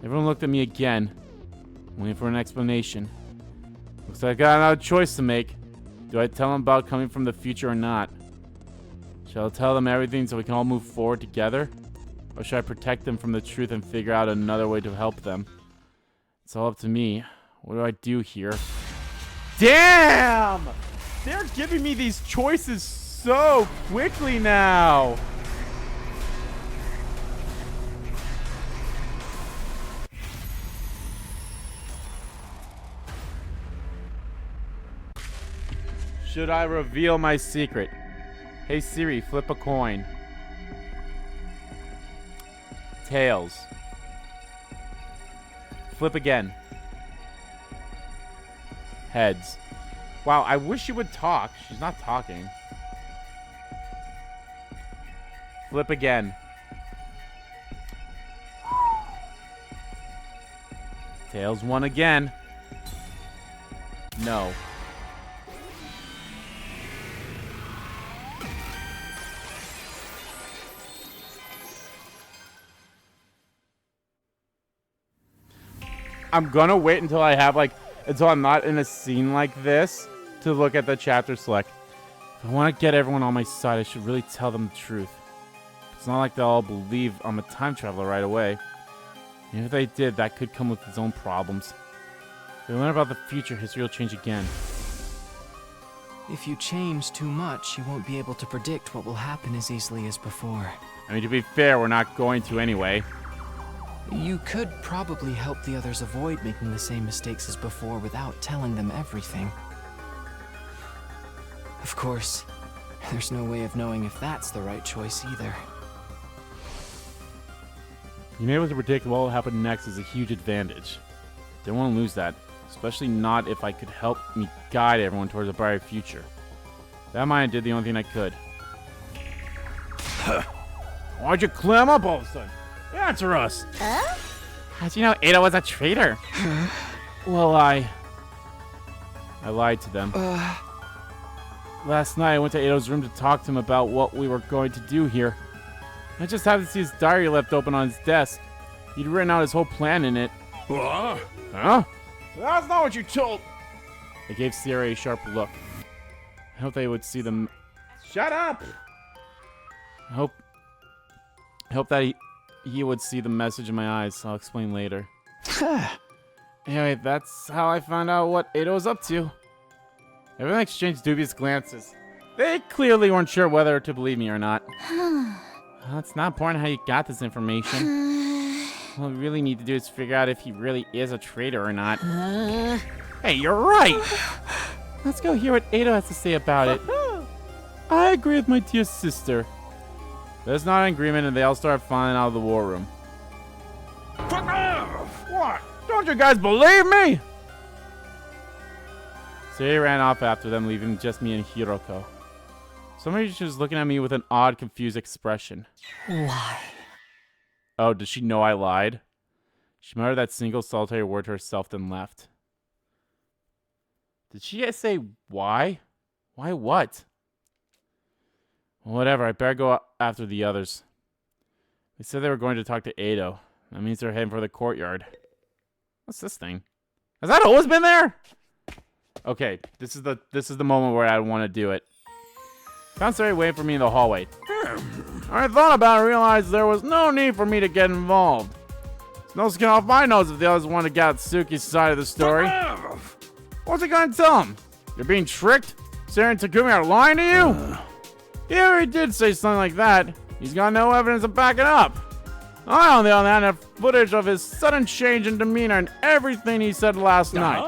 [SPEAKER 1] Everyone looked at me again, waiting for an explanation. Looks like I got another choice to make. Do I tell them about coming from the future or not? Shall I tell them everything so we can all move forward together? Or should I protect them from the truth and figure out another way to help them? It's all up to me. What do I do here? Damn! They're giving me these choices so quickly now. Should I reveal my secret? Hey Sirei, flip a coin. Tails. Flip again. Heads. Wow, I wish she would talk. She's not talking. Flip again. Tails won again. No. I'm gonna wait until I have until I'm not in a scene like this to look at the chapter select. If I want to get everyone on my side, I should really tell them the truth. It's not like they'll all believe I'm a time traveler right away. And if they did, that could come with its own problems. If they learn about the future, history will change again.
[SPEAKER 4] If you change too much, you won't be able to predict what will happen as easily as before.
[SPEAKER 1] I mean, to be fair, we're not going to anyway.
[SPEAKER 4] You could probably help the others avoid making the same mistakes as before without telling them everything. Of course, there's no way of knowing if that's the right choice either.
[SPEAKER 1] Being able to predict what will happen next is a huge advantage. Don't want to lose that, especially not if I could help me guide everyone towards a brighter future. That mind did the only thing I could. Why'd you clam up all of a sudden? Answer us! How'd you know Ada was a traitor? Well, I lied to them. Last night I went to Ado's room to talk to him about what we were going to do here. I just happened to see his diary left open on his desk. He'd written out his whole plan in it.
[SPEAKER 6] What?
[SPEAKER 1] Huh? That's not what you told. I gave Sirei a sharp look. I hope they would see them. Shut up! I hope that he would see the message in my eyes. I'll explain later. Anyway, that's how I found out what Ada was up to. Everyone exchanged dubious glances. They clearly weren't sure whether to believe me or not. Well, it's not important how you got this information. What we really need to do is figure out if he really is a traitor or not. Hey, you're right! Let's go hear what Ada has to say about it. I agree with my dear sister. There's not an agreement, and they all start filing out of the war room. What? Don't you guys believe me? Sirei ran off after them, leaving just me and Hiroko. Somebody was looking at me with an odd, confused expression.
[SPEAKER 5] Why?
[SPEAKER 1] Oh, did she know I lied? She muttered that single solitary word to herself, then left. Did she say why? Why what? Whatever, I better go after the others. They said they were going to talk to Ado. That means they're heading for the courtyard. What's this thing? Has that always been there? Okay, this is the moment where I want to do it. Found Sirei waiting for me in the hallway. I thought about it and realized there was no need for me to get involved. It's no skin off my nose if the others want to get Suki's side of the story. What's he gonna tell him? You're being tricked? Sirei and Takumi are lying to you? Yeah, he did say something like that. He's got no evidence to back it up. I, on the other hand, have footage of his sudden change in demeanor and everything he said last night.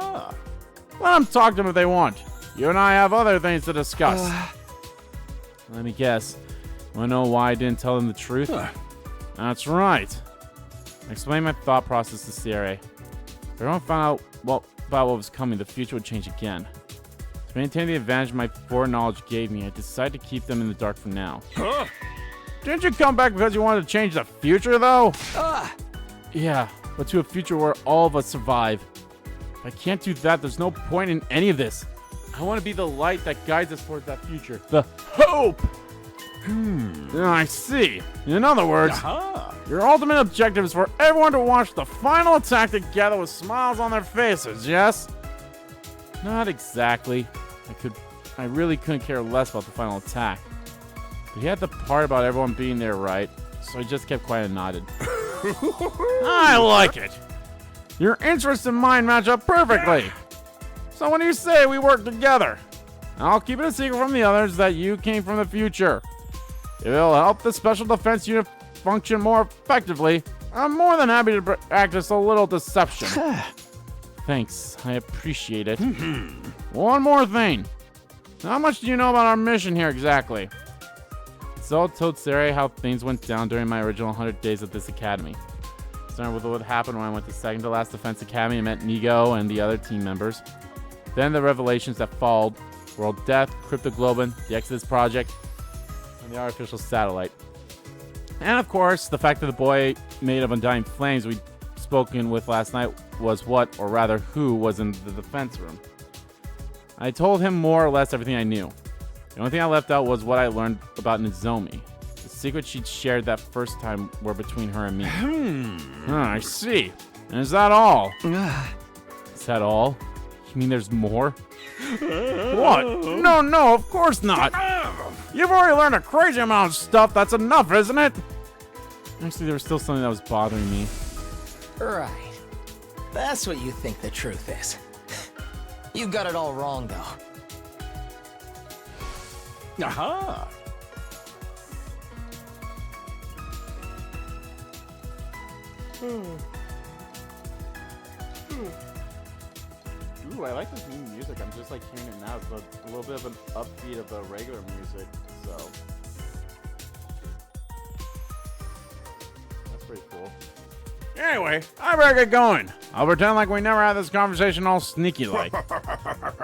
[SPEAKER 1] Let them talk to him if they want. You and I have other things to discuss. Let me guess. Want to know why I didn't tell them the truth? That's right. I explained my thought process to Sirei. If everyone found out about what was coming, the future would change again. To maintain the advantage my foreknowledge gave me, I decided to keep them in the dark for now. Didn't you come back because you wanted to change the future, though? Yeah, but to a future where all of us survive. If I can't do that, there's no point in any of this. I want to be the light that guides us towards that future. The hope! I see. In other words, your ultimate objective is for everyone to watch the final attack together with smiles on their faces, yes? Not exactly. I really couldn't care less about the final attack. But he had the part about everyone being there, right? So I just kept quiet and nodded. I like it. Your interests and mine match up perfectly. So when you say we work together, I'll keep it a secret from the others that you came from the future. If it'll help the Special Defense Unit function more effectively, I'm more than happy to practice a little deception. Thanks, I appreciate it. One more thing. How much do you know about our mission here exactly? So I told Sirei how things went down during my original 100 days at this academy. Starting with what happened when I went to second to last Defense Academy and met Nigo and the other team members. Then the revelations that followed: World Death, Cryptoglobin, the Exodus Project, and the artificial satellite. And of course, the fact that the boy made of undying flames we'd spoken with last night was what, or rather who, was in the defense room. I told him more or less everything I knew. The only thing I left out was what I learned about Nozomi. The secrets she'd shared that first time were between her and me. I see. And is that all? Is that all? You mean there's more? What? No, of course not. You've already learned a crazy amount of stuff. That's enough, isn't it? Actually, there was still something that was bothering me.
[SPEAKER 4] Right. That's what you think the truth is. You got it all wrong, though.
[SPEAKER 6] Aha!
[SPEAKER 1] Ooh, I like this new music. I'm just like hearing it now. It's a little bit of an upbeat of the regular music, so that's pretty cool. Anyway, I better get going. I'll pretend like we never had this conversation all sneaky-like.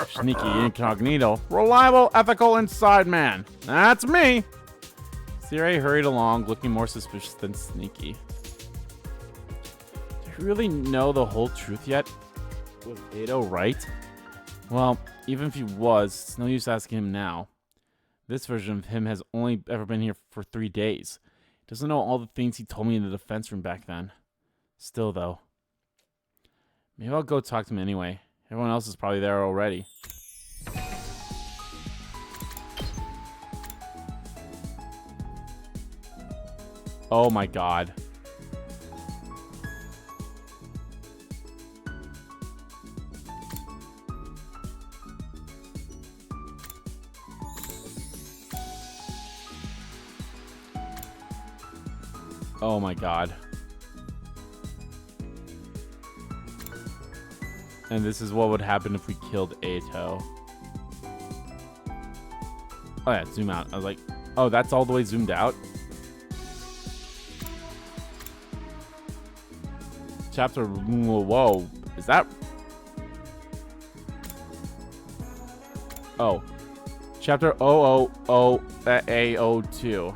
[SPEAKER 1] Sneaky incognito. Reliable, ethical, inside man. That's me. Sirei hurried along, looking more suspicious than sneaky. Do you really know the whole truth yet? Was Ado right? Well, even if he was, it's no use asking him now. This version of him has only ever been here for 3 days. He doesn't know all the things he told me in the defense room back then. Still, though. Maybe I'll go talk to him anyway. Everyone else is probably there already. Oh my god. Oh my god. And this is what would happen if we killed Ato. Oh yeah, zoom out. I was like, oh, that's all the way zoomed out? Chapter, whoa, is that? Oh. Chapter 000A02.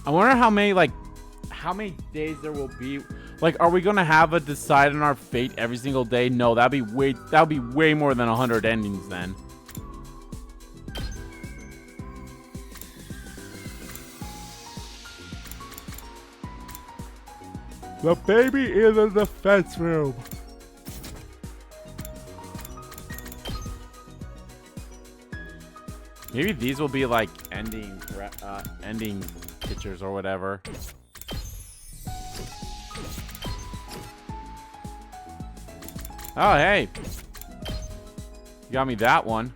[SPEAKER 1] I wonder how many days there will be. Like, are we gonna have a decide on our fate every single day? No, that'd be way more than 100 endings then. The baby in the defense room. Maybe these will be like ending pictures or whatever. Oh, hey. You got me that one.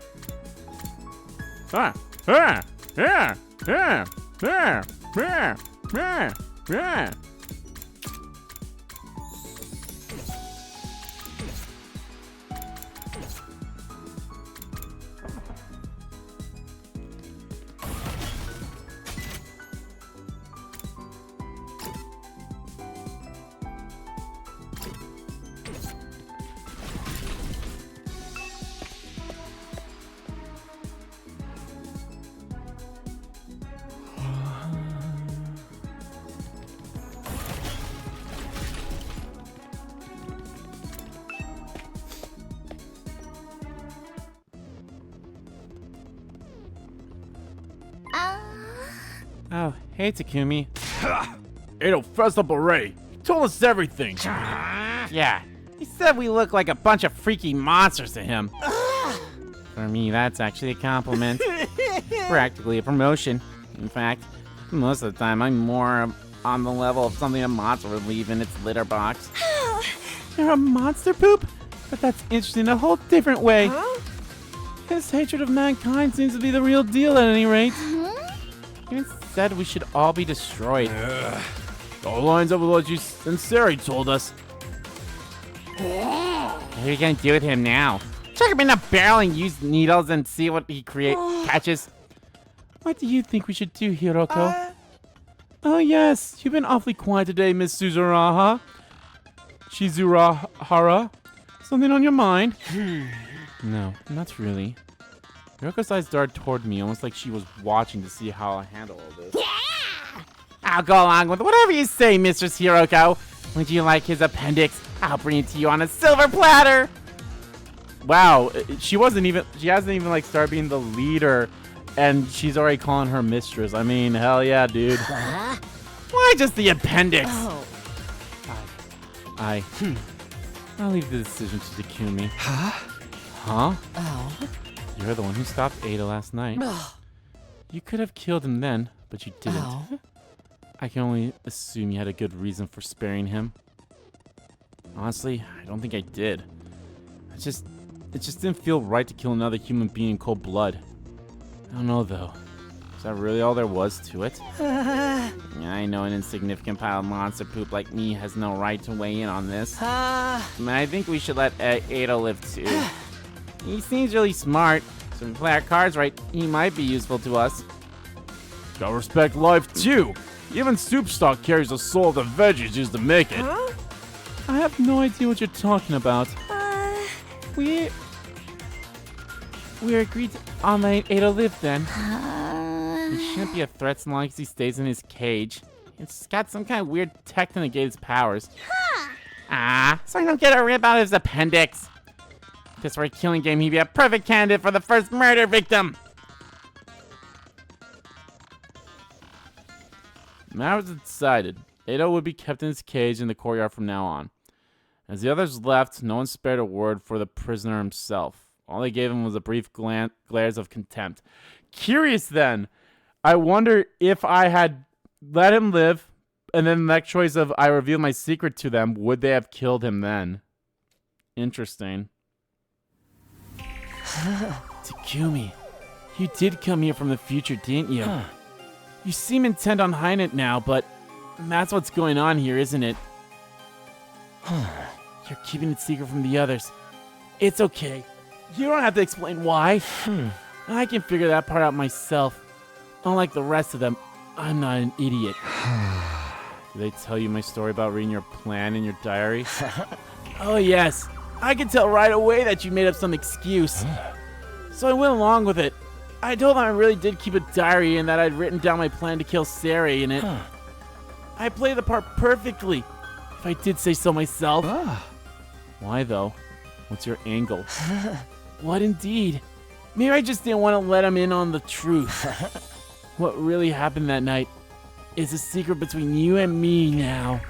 [SPEAKER 1] Oh, hey, Takumi. Edo fessed up already. He told us everything. Yeah, he said we look like a bunch of freaky monsters to him. For me, that's actually a compliment. Practically a promotion. In fact, most of the time, I'm more on the level of something a monster would leave in its litter box. You're a monster poop? But that's interesting in a whole different way. His hatred of mankind seems to be the real deal at any rate. He said we should all be destroyed. All lines up with what you and Sirei told us. What are you gonna do with him now? Chuck him in a barrel and use needles and see what he catches. What do you think we should do, Hiroko? Oh yes, you've been awfully quiet today, Miss Shizurahara. Something on your mind? No, not really. Hiroko's eyes darted toward me, almost like she was watching to see how I handle all this. Yeah! I'll go along with whatever you say, Mistress Hiroko. Would you like his appendix? I'll bring it to you on a silver platter. Wow, she hasn't even like started being the leader, and she's already calling her mistress. I mean, hell yeah, dude. Why just the appendix? I'll leave the decision to Takumi. Huh?
[SPEAKER 4] Oh.
[SPEAKER 1] You're the one who stopped Ada last night. You could have killed him then, but you didn't.
[SPEAKER 4] Oh.
[SPEAKER 1] I can only assume you had a good reason for sparing him. Honestly, I don't think I did. It just didn't feel right to kill another human being in cold blood. I don't know though. Is that really all there was to it? I know an insignificant pile of monster poop like me has no right to weigh in on this. I think we should let Ada live too. He seems really smart, so if we play our cards right, he might be useful to us. Gotta respect life too. Even soup stock carries the soul of the veggies used to make it. I have no idea what you're talking about. We agreed to let Ada live then. He shouldn't be a threat as long as he stays in his cage. It's got some kind of weird tech to negate his powers. So I don't get a rip out of his appendix. If this were a killing game, he'd be a perfect candidate for the first murder victim. The matter was decided. Ada would be kept in his cage in the courtyard from now on. As the others left, no one spared a word for the prisoner himself. All they gave him was a brief glares of contempt. Curious then. I wonder if I had let him live, and then the next choice of I reveal my secret to them, would they have killed him then? Interesting. Takumi, you did come here from the future, didn't you? You seem intent on hiding it now, but that's what's going on here, isn't it? You're keeping it secret from the others. It's okay. You don't have to explain why. I can figure that part out myself. Unlike the rest of them, I'm not an idiot. Did they tell you my story about reading your plan in your diary? Oh yes, I could tell right away that you made up some excuse. So I went along with it. I told them I really did keep a diary and that I'd written down my plan to kill Sirei in it. I played the part perfectly, if I did say so myself. Why though? What's your angle? What indeed? Maybe I just didn't want to let him in on the truth. What really happened that night is a secret between you and me now.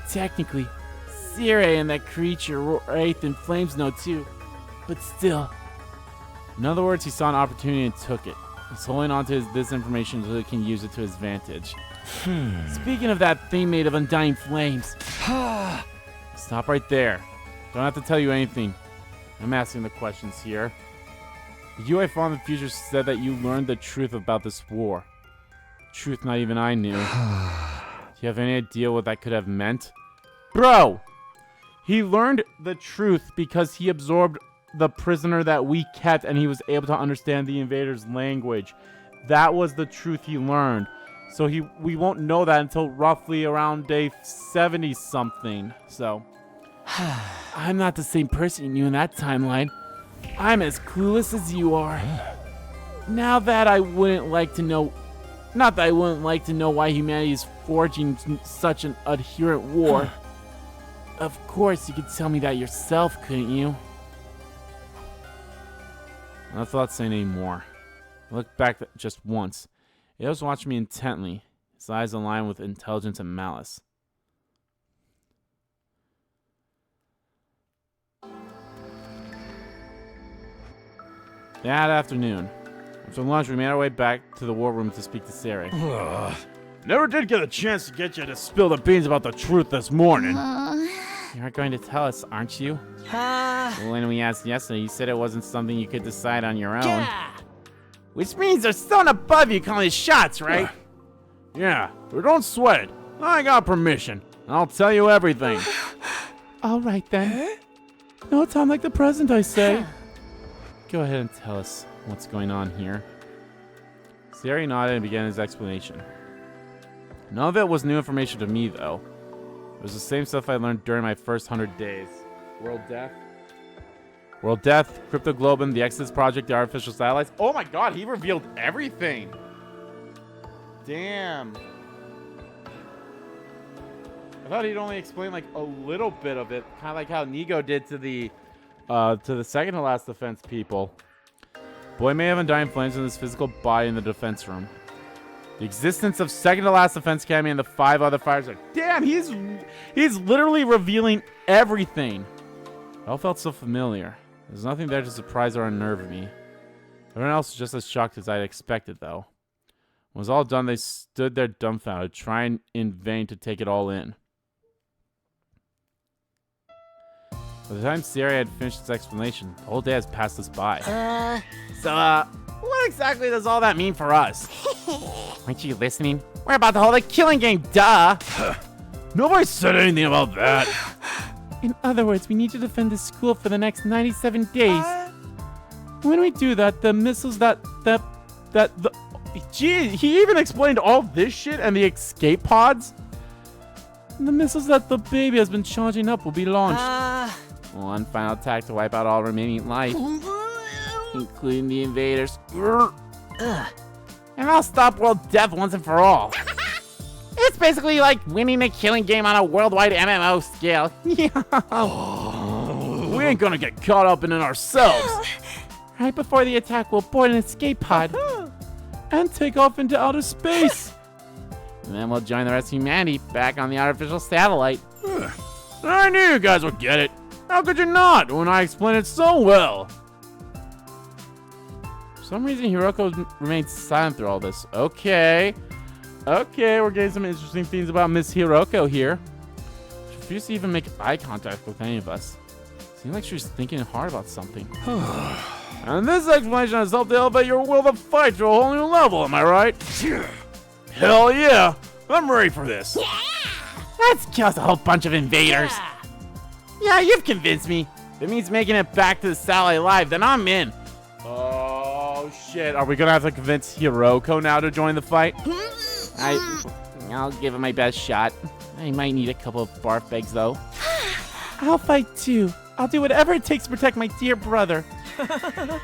[SPEAKER 1] Technically, Sirei and that creature Wraith in Flames know too, but still. In other words, he saw an opportunity and took it. He's holding on to this information so he can use it to his advantage. Speaking of that thing made of undying flames. Stop right there. Don't have to tell you anything. I'm asking the questions here. The you I found in the future said that you learned the truth about this war. Truth not even I knew. Do you have any idea what that could have meant? Bro! He learned the truth because he absorbed the prisoner that we kept and he was able to understand the invaders' language. That was the truth he learned. So we won't know that until roughly around day 70-something. So, I'm not the same person you knew in that timeline. I'm as clueless as you are. Now that I wouldn't like to know... Not that I wouldn't like to know why humanity is forging such an adherent war. Of course, you could tell me that yourself, couldn't you? I thought saying any more. I looked back just once. It was watching me intently. his eyes aligned with intelligence and malice. That afternoon, after lunch, we made our way back to the war room to speak to Sirei. Never did get a chance to get you to spill the beans about the truth this morning. You're going to tell us, aren't you? When we asked yesterday, you said it wasn't something you could decide on your own. Which means there's someone above you calling the shots, right? Yeah, but don't sweat it. I got permission. I'll tell you everything. All right, then. No time like the present, I say. Go ahead and tell us what's going on here. Sirei nodded and began his explanation. None of it was new information to me, though. It was the same stuff I learned during my first 100 days. World Death, Cryptoglobin, the Exodus Project, the artificial satellites. Oh my god, he revealed everything! Damn. I thought he'd only explain like a little bit of it, kind of like how Nigo did to the second to last defense people. Boy may have undying flames in his physical body in the defense room. The existence of second to last defense academy and the 5 other fires are damn, he's literally revealing everything. It all felt so familiar. There's nothing there to surprise or unnerve me. Everyone else was just as shocked as I'd expected, though. When it was all done, they stood there dumbfounded, trying in vain to take it all in. By the time Sirei had finished his explanation, the whole day has passed us by. What exactly does all that mean for us? Aren't you listening? We're about to hold a killing game, duh! Nobody said anything about that. In other words, we need to defend the school for the next 97 days. When we do that, the missiles Gee, he even explained all this shit and the escape pods? The missiles that the baby has been charging up will be launched. One final attack to wipe out all remaining life, including the invaders. And I'll stop World Death once and for all. It's basically like winning a killing game on a worldwide MMO scale. We ain't gonna get caught up in it ourselves. Right before the attack, we'll board an escape pod and take off into outer space. And then we'll join the rest of humanity back on the artificial satellite. I knew you guys would get it. How could you not when I explained it so well? For some reason, Hiroko remained silent through all this. Okay, we're getting some interesting things about Miss Hiroko here. She refused to even make eye contact with any of us. Seemed like she was thinking hard about something. And this explanation has helped to elevate your will to fight to a whole new level, am I right? Hell yeah! I'm ready for this. Yeah! Let's kill a whole bunch of invaders. Yeah, you've convinced me. If it means making it back to the satellite alive, then I'm in. Oh shit, are we gonna have to convince Hiroko now to join the fight? I'll give it my best shot. I might need a couple of barf bags though. I'll fight too. I'll do whatever it takes to protect my dear brother.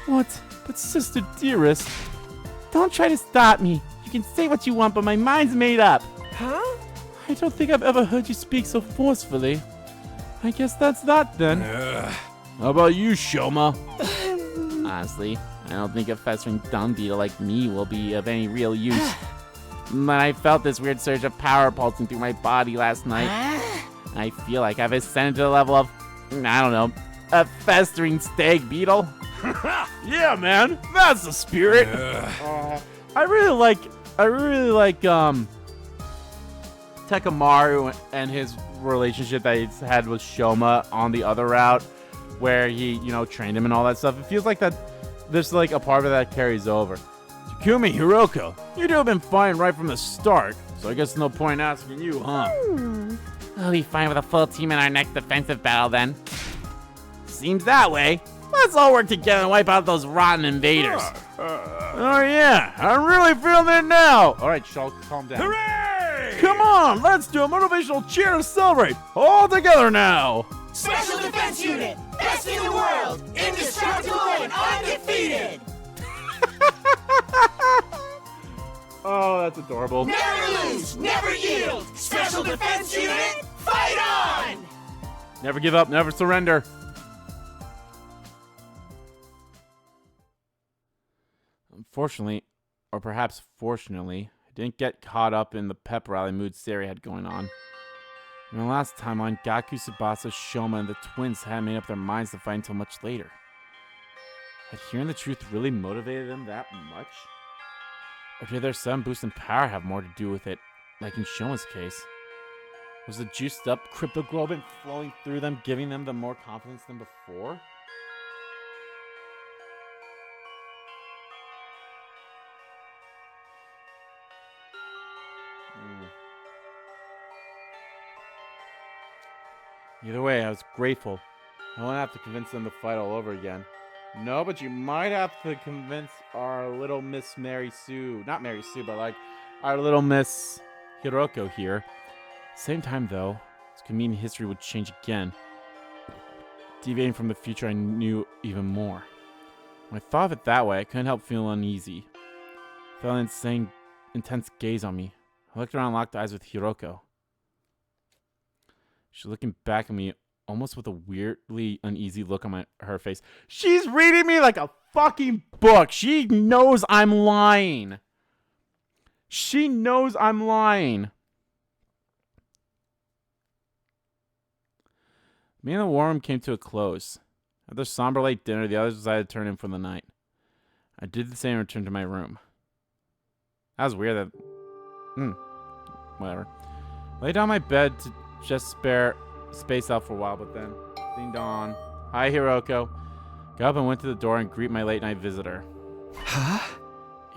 [SPEAKER 1] What? But sister dearest, don't try to stop me. You can say what you want, but my mind's made up. Huh? I don't think I've ever heard you speak so forcefully. I guess that's that then. How about you, Shoma? Honestly, I don't think a festering dung beetle like me will be of any real use. But I felt this weird surge of power pulsing through my body last night. I feel like I've ascended to the level of, I don't know, a festering stag beetle. Yeah, man, that's the spirit. I really like Tekamaru and his relationship that he's had with Shoma on the other route, where he, trained him and all that stuff. It feels like that there's like a part of it that carries over. Takumi, Hiroko, you two have been fine right from the start, so I guess no point asking you, huh? We'll be fine with a full team in our next defensive battle then. Seems that way. Let's all work together and wipe out those rotten invaders. Oh yeah, I'm really feeling it now. All right, Shulk, calm down. Hooray! Come on, let's do a motivational cheer to celebrate. All together now.
[SPEAKER 7] Special Defense Unit, best in the world, indestructible and undefeated.
[SPEAKER 1] Oh, that's adorable.
[SPEAKER 7] Never lose, never yield. Special Defense Unit, fight on!
[SPEAKER 1] Never give up, never surrender. Unfortunately, or perhaps fortunately, I didn't get caught up in the pep rally mood Sirei had going on. In the last timeline, Gaku, Tsubasa, Shoma, and the twins hadn't made up their minds to fight until much later. Had hearing the truth really motivated them that much? Or did their sudden boost in power have more to do with it, like in Shoma's case? Was the juiced up cryptoglobin flowing through them, giving them the more confidence than before? Either way, I was grateful. I won't have to convince them to fight all over again. No, but you might have to convince our little Miss Mary Sue. Not Mary Sue, but like our little Miss Hiroko here. Same time, though, this could mean history would change again. Deviating from the future, I knew even more. When I thought of it that way, I couldn't help feel uneasy. I felt an intense gaze on me. I looked around and locked eyes with Hiroko. She's looking back at me, almost with a weirdly uneasy look on her face. She's reading me like a fucking book. She knows I'm lying. She knows I'm lying. Me and the war room came to a close. After somber late dinner, the others decided to turn in for the night. I did the same and returned to my room. That was weird that... whatever. I lay down my bed to just spare space out for a while, but then... Ding dong. Hi, Hiroko. Got up and went to the door and greet my late night visitor.
[SPEAKER 2] Huh?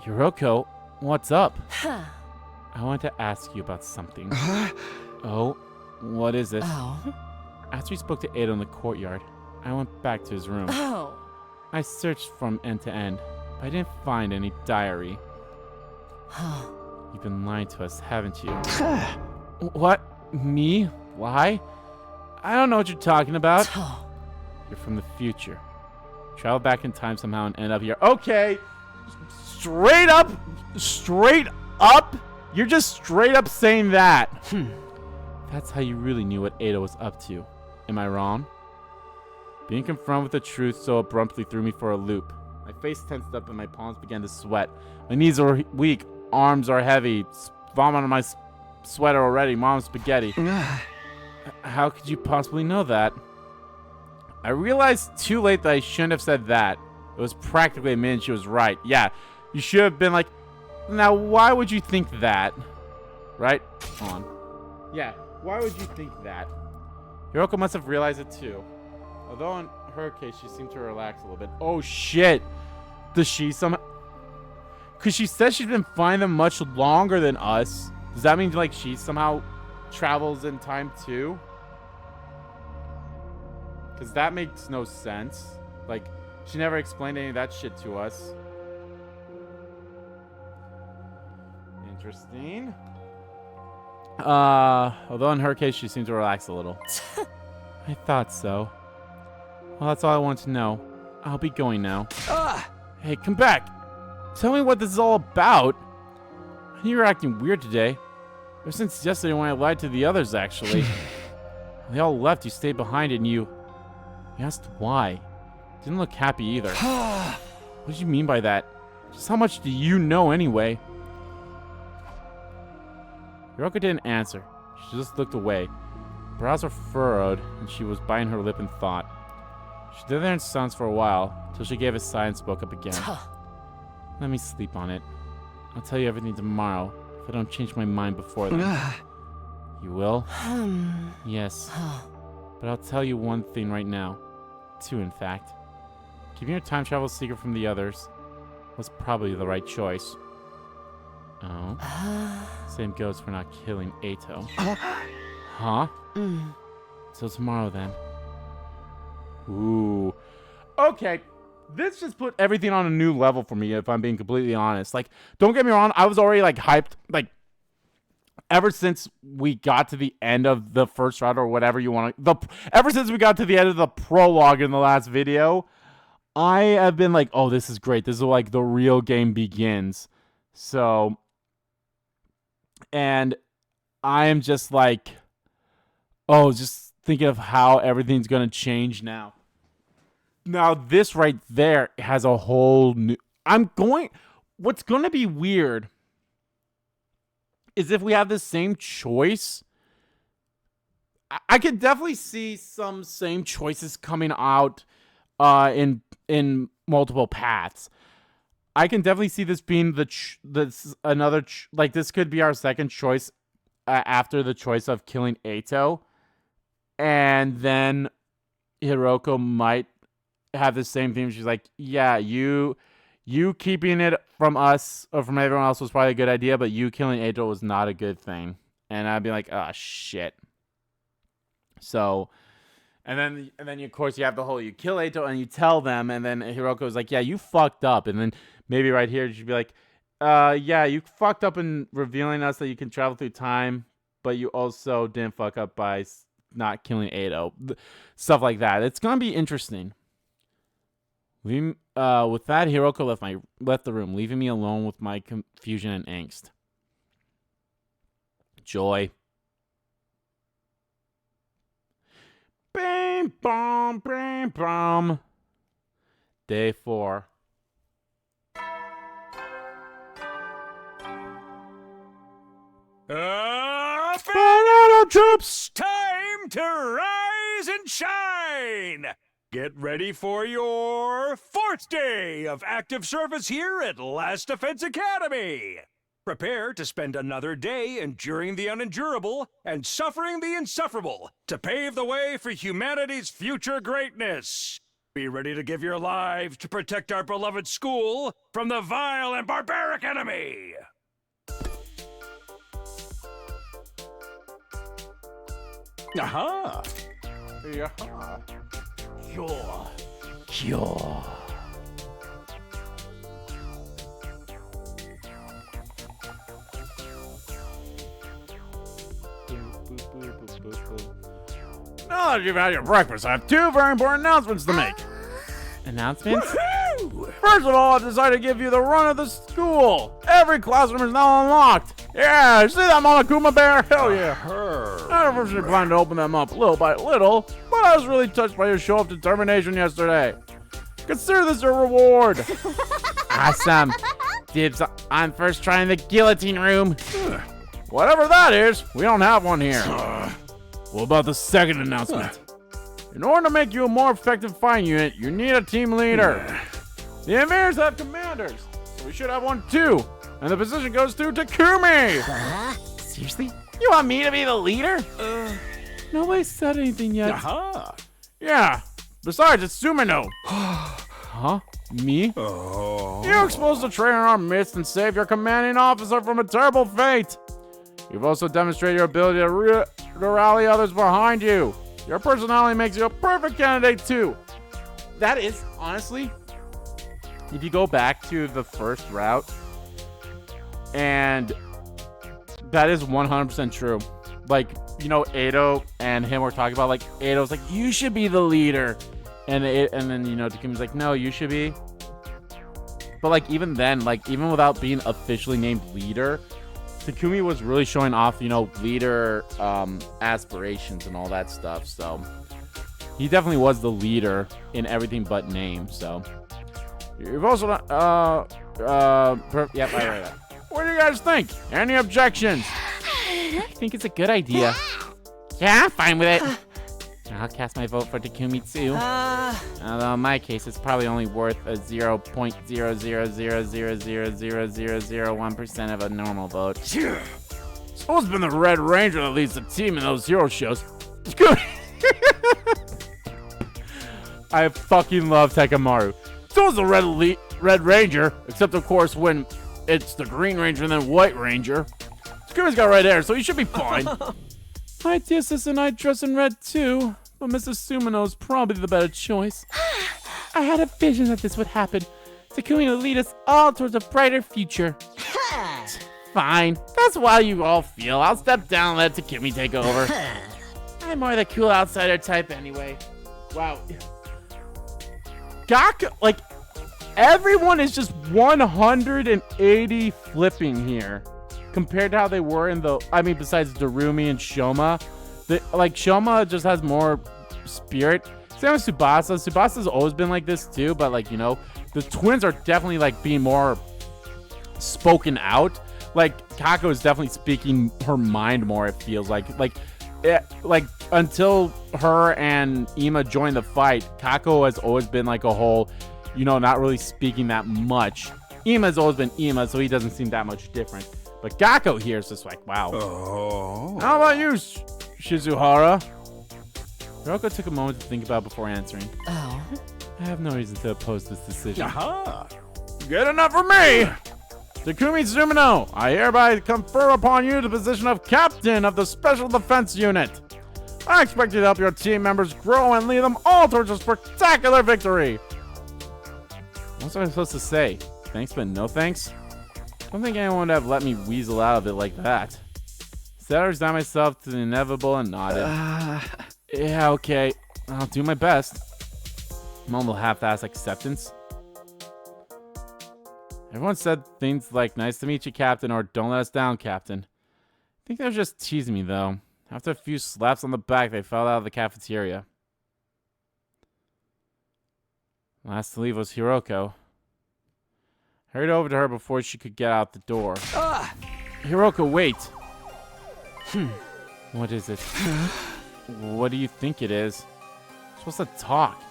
[SPEAKER 1] Hiroko, what's up? I want to ask you about something. Oh, what is this?
[SPEAKER 8] Oh.
[SPEAKER 1] After we spoke to Ada in the courtyard, I went back to his room.
[SPEAKER 8] Oh.
[SPEAKER 1] I searched from end to end, but I didn't find any diary. You've been lying to us, haven't you? What? Me? Lie? I don't know what you're talking about. You're from the future. Travel back in time somehow and end up here. Okay! Straight up? Straight up? You're just straight up saying that. That's how you really knew what Ada was up to. Am I wrong? Being confronted with the truth so abruptly threw me for a loop. My face tensed up and my palms began to sweat. My knees are weak, arms are heavy, vomit on my sweater already, mom's spaghetti. How could you possibly know that? I realized too late that I shouldn't have said that. It was practically a minute she was right. Yeah, you should have been like, now why would you think that? Right? Hold on. Yeah, why would you think that? Hiroko must have realized it too. Although in her case, she seemed to relax a little bit. Oh shit! Does she somehow... Because she says she's been finding them much longer than us. Does that mean like she somehow travels in time too? Because that makes no sense. Like, she never explained any of that shit to us. Interesting. Although in her case, she seemed to relax a little. I thought so. Well, that's all I want to know. I'll be going now. Hey, come back. Tell me what this is all about. I knew you were acting weird today. Ever since yesterday when I lied to the others, actually. They all left. You stayed behind and you asked why. Didn't look happy either. What did you mean by that? Just how much do you know anyway? Hiroko didn't answer. She just looked away. Brows were furrowed, and she was biting her lip in thought. She stood there in silence for a while, till she gave a sigh and spoke up again. Let me sleep on it. I'll tell you everything tomorrow, if I don't change my mind before then. You will? Yes. But I'll tell you one thing right now. Two, in fact. Keeping your time travel secret from the others was probably the right choice. Oh? Same goes for not killing Ato. Huh? Till tomorrow, then. Ooh. Okay. This just put everything on a new level for me, if I'm being completely honest. Like, don't get me wrong, I was already, like, hyped. Like, ever since we got to the end of the first round or whatever you want to... Ever since we got to the end of the prologue in the last video, I have been like, oh, this is great. This is like the real game begins. So... And I am just like, oh, just thinking of how everything's going to change now. Now, this right there has a whole new... What's going to be weird is if we have the same choice. I could definitely see some same choices coming out in multiple paths. I can definitely see this being this could be our second choice after the choice of killing Eito, and then Hiroko might have the same theme. She's like, yeah, you keeping it from us or from everyone else was probably a good idea, but you killing Eito was not a good thing. And I'd be like, oh shit. So, and then of course you have the whole, you kill Eito and you tell them, and then Hiroko's like, yeah, you fucked up. And then maybe right here she'd be like, yeah, you fucked up in revealing us that you can travel through time, but you also didn't fuck up by not killing Eito. Stuff like that. It's gonna be interesting. With that, Hiroko left the room, leaving me alone with my confusion and angst. Joy. Bam, bam, bam, bam. Day 4.
[SPEAKER 6] Banana troops, time to rise and shine. Get ready for your 4th day of active service here at Last Defense Academy. Prepare to spend another day enduring the unendurable and suffering the insufferable to pave the way for humanity's future greatness. Be ready to give your lives to protect our beloved school from the vile and barbaric enemy. Aha!
[SPEAKER 1] Yeah.
[SPEAKER 6] Sure.
[SPEAKER 1] Now that you've had your breakfast, I have 2 very important announcements to make. Announcements? First of all, I decided to give you the run of the school. Every classroom is now unlocked. Yeah, see that Monokuma bear? Hell yeah. I originally planned to open them up little by little, but I was really touched by your show of determination yesterday. Consider this your reward. Awesome. Dibs on first trying the guillotine room. Whatever that is, we don't have one here. What about the second announcement? In order to make you a more effective fighting unit, you need a team leader. The Emirs have commanders, so we should have one too. And the position goes to Takumi. Seriously? You want me to be the leader? Nobody said anything yet. Yeah. Besides, it's Sumino. Huh? Me? You're supposed to train in our midst and save your commanding officer from a terrible fate. You've also demonstrated your ability to rally others behind you. Your personality makes you a perfect candidate too. That is, honestly, if you go back to the first route, and that is 100% true. Like, you know, Eito and him were talking about, like, Eito's like, you should be the leader. And then, you know, Takumi's like, no, you should be. But, like, even then, like, even without being officially named leader, Takumi was really showing off, you know, leader aspirations and all that stuff. So he definitely was the leader in everything but name. So you've also yep, I read that. What do you guys think? Any objections? I think it's a good idea. Yeah, I'm fine with it. I'll cast my vote for Takumi too. Although in my case, it's probably only worth a 0.000000001% of a normal vote. So it's been the Red Ranger that leads the team in those hero shows. I fucking love Tekamaru. So is the Red Ranger, except of course when it's the Green Ranger and then White Ranger. Takumi's got red hair, so he should be fine. My dear sister and I dress in red too, but Mrs. Sumino's probably the better choice. I had a vision that this would happen. Takumi will lead us all towards a brighter future. Fine, that's why you all feel. I'll step down and let Takumi take over. I'm more the cool outsider type anyway. Wow. Like, everyone is just 180 flipping here. Compared to how they were in the, I mean, besides Darumi and Shoma, like Shoma just has more spirit. Same with Tsubasa. Tsubasa's always been like this too, but like, you know, the twins are definitely like being more spoken out. like Kako is definitely speaking her mind more. It feels like until her and Ima joined the fight, Kako has always been like a whole, you know, not really speaking that much. Ima's always been Ima, so he doesn't seem that much different. But Kako here is just like, wow.
[SPEAKER 6] Oh.
[SPEAKER 1] How about you, Shizuhara? Hiroko took a moment to think about it before answering.
[SPEAKER 4] Oh.
[SPEAKER 1] I have no reason to oppose this decision.
[SPEAKER 6] Aha.
[SPEAKER 1] Good enough for me! Takumi Sumino, I hereby confer upon you the position of Captain of the Special Defense Unit. I expect you to help your team members grow and lead them all towards a spectacular victory. What was I supposed to say? Thanks, but no thanks? I don't think anyone would have let me weasel out of it like that. Instead, I resigned myself to the inevitable and nodded. Yeah, okay. I'll do my best. Mumble half-ass acceptance. Everyone said things like, nice to meet you, Captain, or don't let us down, Captain. I think they were just teasing me, though. After a few slaps on the back, they fell out of the cafeteria. Last to leave was Hiroko. I hurried over to her before she could get out the door. Hiroko, wait! What is it? What do you think it is? You're supposed to talk.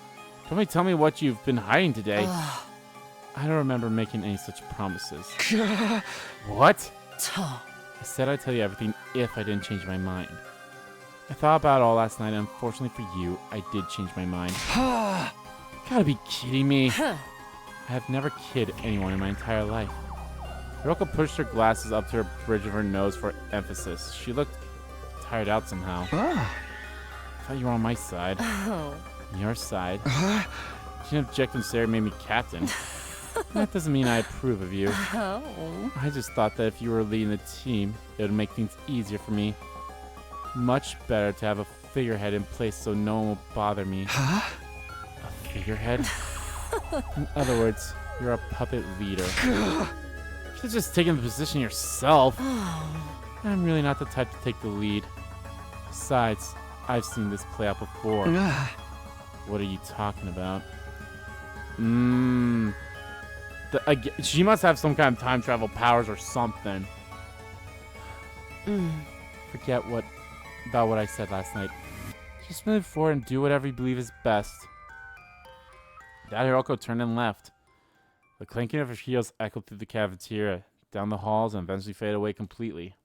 [SPEAKER 1] Don't tell me what you've been hiding today. I don't remember making any such promises. What? I said I'd tell you everything if I didn't change my mind. I thought about it all last night, and unfortunately for you, I did change my mind. You gotta be kidding me. I have never kidded anyone in my entire life. Hiroko pushed her glasses up to the bridge of her nose for emphasis. She looked tired out somehow. I thought you were on my side. Your side. She didn't object when Sirei made me captain. That doesn't mean I approve of you. I just thought that if you were leading the team, it would make things easier for me. Much better to have a figurehead in place so no one will bother me. A figurehead? In other words, you're a puppet leader. You should have just taken the position yourself. I'm really not the type to take the lead. Besides, I've seen this play out before. What are you talking about? She must have some kind of time travel powers or something. Forget about what I said last night. Just move forward and do whatever you believe is best. That Hiroko turned and left. The clanking of her heels echoed through the cafeteria, down the halls, and eventually faded away completely.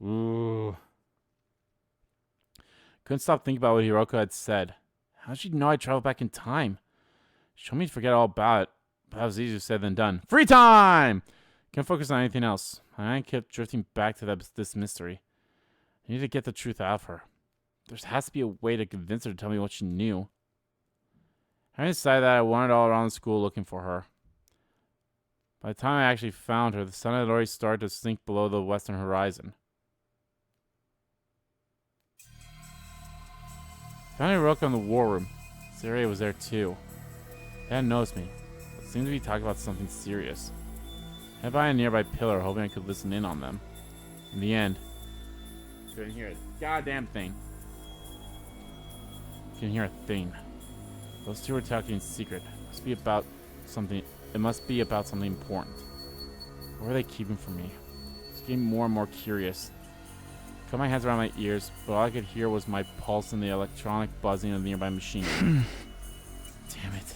[SPEAKER 1] Ooh. Couldn't stop thinking about what Hiroko had said. How did she know I'd travel back in time? She told me to forget all about it, but that was easier said than done. Free time! Can't focus on anything else. I kept drifting back to this mystery. I need to get the truth out of her. There has to be a way to convince her to tell me what she knew. I decided that I wandered all around the school looking for her. By the time I actually found her, the sun had already started to sink below the western horizon. Found Hiroko in the war room. Sirei was there too. They hadn't noticed me, but seemed to be talking about something serious. I headed by a nearby pillar, hoping I could listen in on them. In the end, couldn't hear a goddamn thing. Couldn't hear a thing. Those two were talking in secret. It must be about something important. What were they keeping from me? I was getting more and more curious. I cut my hands around my ears, but all I could hear was my pulse and the electronic buzzing of the nearby machine. Damn it.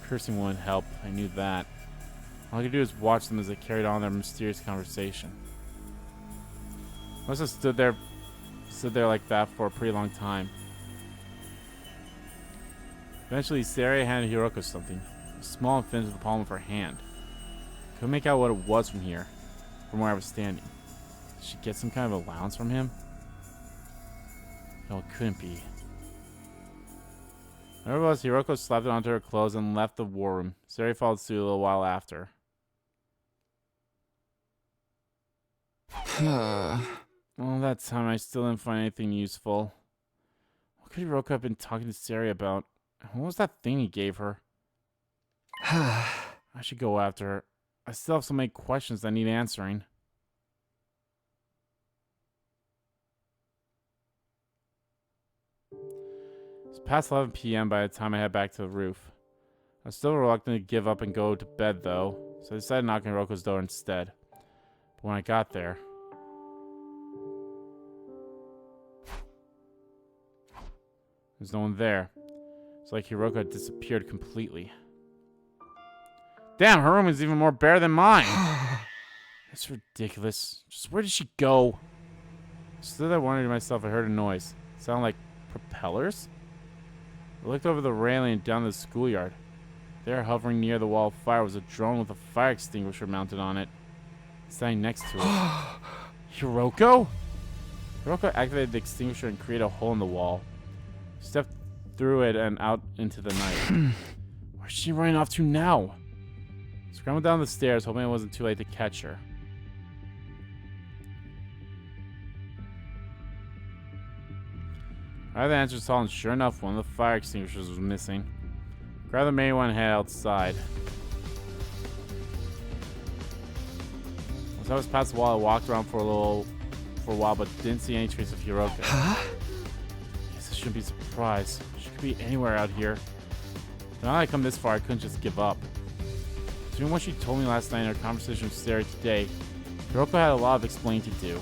[SPEAKER 1] Cursing wouldn't help. I knew that. All I could do was watch them as they carried on their mysterious conversation. I must have stood there like that for a pretty long time. Eventually, Sirei handed Hiroko something. It was small and fit into the palm of her hand. I couldn't make out what it was from here, from where I was standing. Did she get some kind of allowance from him? No, it couldn't be. Whatever it was, Hiroko slapped it onto her clothes and left the war room. Sirei followed suit a little while after. All that time, I still didn't find anything useful. What could Hiroko have been talking to Sirei about? What was that thing he gave her? I should go after her. I still have so many questions that need answering. It's past 11 p.m. by the time I head back to the roof. I was still reluctant to give up and go to bed, though, so I decided to knock on Hiroko's door instead. But when I got there, there's no one there. It's like Hiroko had disappeared completely. Damn, her room is even more bare than mine. That's ridiculous. Just where did she go? I stood there wondering to myself. I heard a noise. It sounded like propellers? I looked over the railing and down the schoolyard. There, hovering near the wall of fire, was a drone with a fire extinguisher mounted on it. Standing next to it. Hiroko? Hiroko activated the extinguisher and created a hole in the wall. She stepped through it and out into the night. Where's she running off to now? I scrambled down the stairs, hoping it wasn't too late to catch her. I had the entrance hall, and sure enough, one of the fire extinguishers was missing. Grabbed the main one and headed outside. As I was past the wall, I walked around for a while, but didn't see any trace of Hiroko. Huh? I guess I shouldn't be surprised. She could be anywhere out here. But now that I come this far, I couldn't just give up. Doing what she told me last night in our conversation with Sirei today, Hiroko had a lot of explaining to do.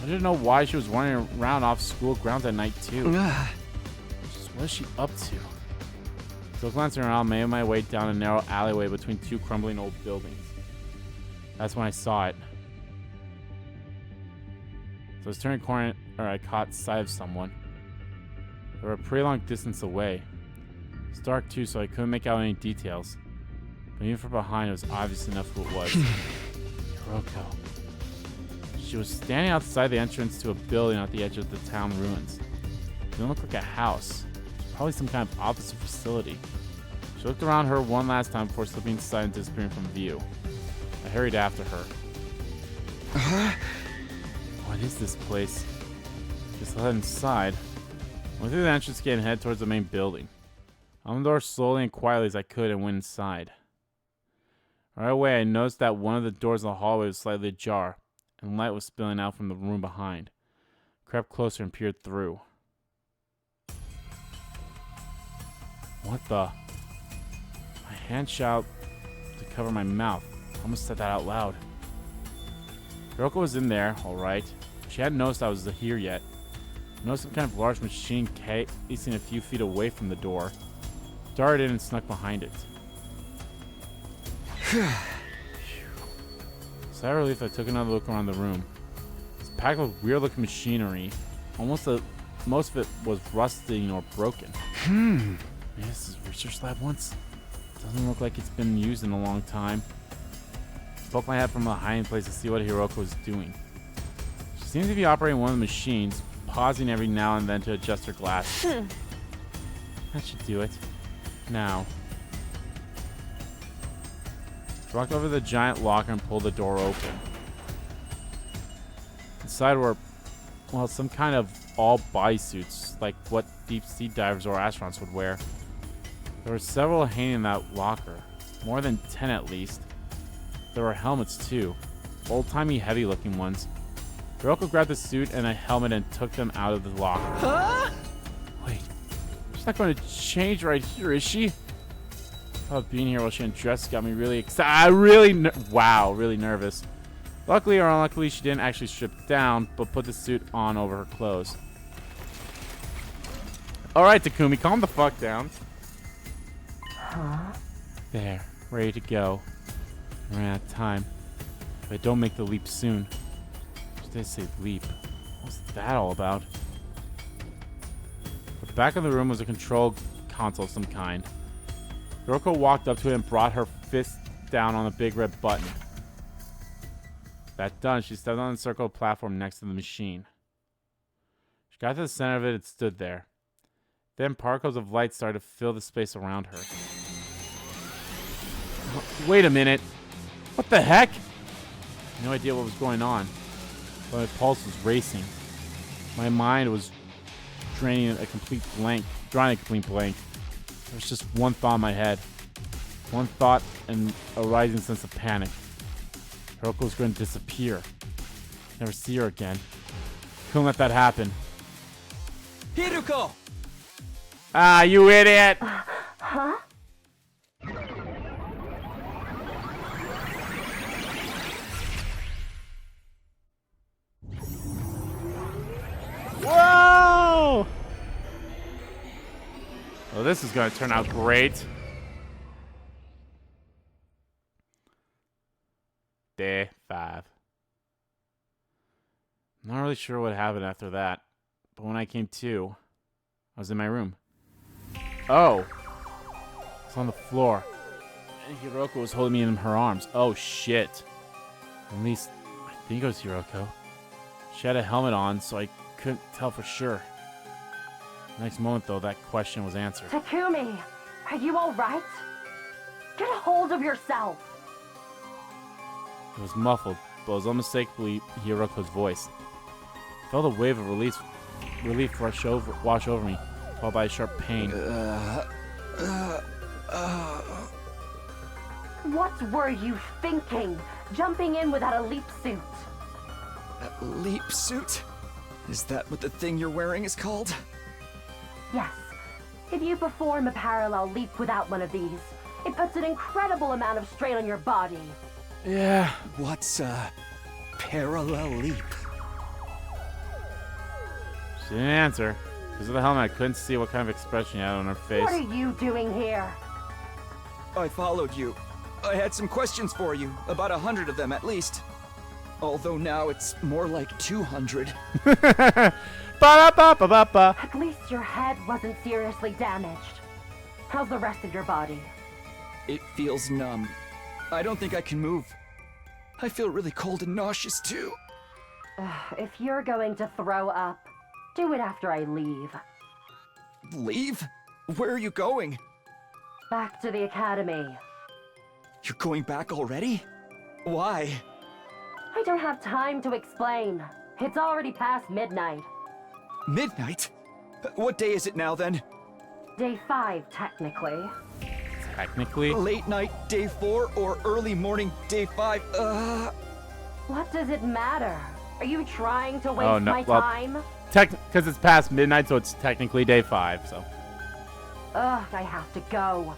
[SPEAKER 1] I didn't know why she was running around off school grounds at night too. Just what is she up to? Still glancing around, I made my way down a narrow alleyway between two crumbling old buildings. That's when I saw it. So I was turning a corner, or I caught sight of someone. They were a pretty long distance away. It was dark too, so I couldn't make out any details. But even from behind, it was obvious enough who it was. Hiroko. She was standing outside the entrance to a building at the edge of the town ruins. It didn't look like a house. It was probably some kind of office or facility. She looked around her one last time before slipping inside and disappearing from view. I hurried after her. What is this place? Just head inside. I went through the entrance gate and headed towards the main building. I opened the door slowly and quietly as I could and went inside. Right away, I noticed that one of the doors in the hallway was slightly ajar, and light was spilling out from the room behind. I crept closer and peered through. What the? My hand shot out to cover my mouth. I almost said that out loud. Hiroko was in there, alright. She hadn't noticed I was here yet. I noticed some kind of large machine casing a few feet away from the door. Darted in and snuck behind it. Sigh of relief, I took another look around the room. It's packed with weird-looking machinery. Most of it was rusting or broken. Maybe this is a research lab once. Doesn't look like it's been used in a long time. I poked my head from a hiding place to see what Hiroko was doing. She seemed to be operating one of the machines, pausing every now and then to adjust her glasses. That should do it. Now. She walked over to the giant locker and pulled the door open. Inside were, well, some kind of all bodysuits, like what deep sea divers or astronauts would wear. There were several hanging in that locker, more than 10 at least. There were helmets too, old-timey heavy-looking ones. Hiroko grabbed the suit and a helmet and took them out of the locker. Huh? Wait, she's not going to change right here, is she? I thought being here while she undressed got me really excited. Really nervous. Luckily or unluckily, she didn't actually strip down, but put the suit on over her clothes. Alright, Takumi, calm the fuck down. There, ready to go. I ran out of time. If I don't make the leap soon. She did say leap. What's that all about? At the back of the room was a control console of some kind. Hiroko walked up to it and brought her fist down on the big red button. That done, she stepped on the circle platform next to the machine. She got to the center of it and stood there. Then particles of light started to fill the space around her. Wait a minute. What the heck? No idea what was going on. But my pulse was racing. My mind was drawing a complete blank. There was just one thought in my head. One thought and a rising sense of panic. Hiroko was going to disappear. Never see her again. Couldn't let that happen.
[SPEAKER 2] Hiruko!
[SPEAKER 1] Ah, you idiot!
[SPEAKER 5] Huh?
[SPEAKER 1] this is going to turn out great. Day 5. Not really sure what happened after that, but when I came to, I was in my room. Oh! It's on the floor. And Hiroko was holding me in her arms. Oh, shit. At least, I think it was Hiroko. She had a helmet on, so I couldn't tell for sure. The next moment, though, that question was answered.
[SPEAKER 8] Takumi, are you alright? Get a hold of yourself!
[SPEAKER 1] It was muffled, but it was unmistakably Hiroko's voice. I felt a wave of relief wash over me, followed by a sharp pain.
[SPEAKER 8] What were you thinking, jumping in without a leap suit?
[SPEAKER 2] A leap suit? Is that what the thing you're wearing is called?
[SPEAKER 8] Yes. If you perform a parallel leap without one of these, it puts an incredible amount of strain on your body.
[SPEAKER 1] Yeah.
[SPEAKER 2] What's a parallel leap?
[SPEAKER 1] She didn't answer. Because of the helmet, I couldn't see what kind of expression she had on her face.
[SPEAKER 8] What are you doing here?
[SPEAKER 2] I followed you. I had some questions for you, about 100 of them at least. Although now it's more like 200.
[SPEAKER 1] Ba-da-ba-ba-ba-ba.
[SPEAKER 8] At least your head wasn't seriously damaged. How's the rest of your body?
[SPEAKER 2] It feels numb. I don't think I can move. I feel really cold and nauseous too.
[SPEAKER 8] If you're going to throw up, do it after I leave.
[SPEAKER 2] Leave? Where are you going?
[SPEAKER 8] Back to the academy.
[SPEAKER 2] You're going back already? Why?
[SPEAKER 8] I don't have time to explain. It's already past midnight.
[SPEAKER 2] Midnight? What day is it now then?
[SPEAKER 8] Day 5, technically.
[SPEAKER 1] Technically?
[SPEAKER 2] Late night, day 4, or early morning, day 5?
[SPEAKER 8] What does it matter? Are you trying to waste
[SPEAKER 1] Oh, no.
[SPEAKER 8] my
[SPEAKER 1] Well,
[SPEAKER 8] time?
[SPEAKER 1] Because it's past midnight, so it's technically day 5, so.
[SPEAKER 8] Ugh, I have to go.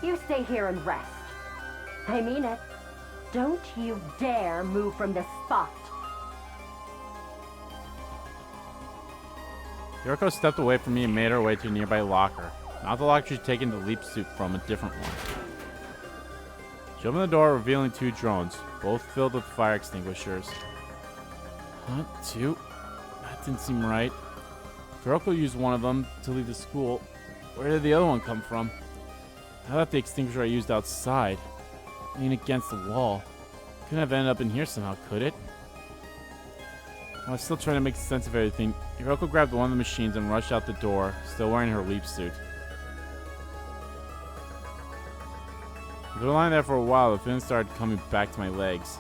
[SPEAKER 8] You stay here and rest. I mean it. Don't you dare move from this spot.
[SPEAKER 1] Hiroko stepped away from me and made her way to a nearby locker. Not the locker she'd taken the leap suit from, a different one. She opened the door, revealing 2 drones, both filled with fire extinguishers. 1, 2. That didn't seem right. Hiroko used one of them to leave the school. Where did the other one come from? I left the extinguisher I used outside, leaning against the wall. Couldn't have ended up in here somehow, could it? I was still trying to make sense of everything. Hiroko grabbed one of the machines and rushed out the door, still wearing her leap suit. They were lying there for a while, the feeling started coming back to my legs.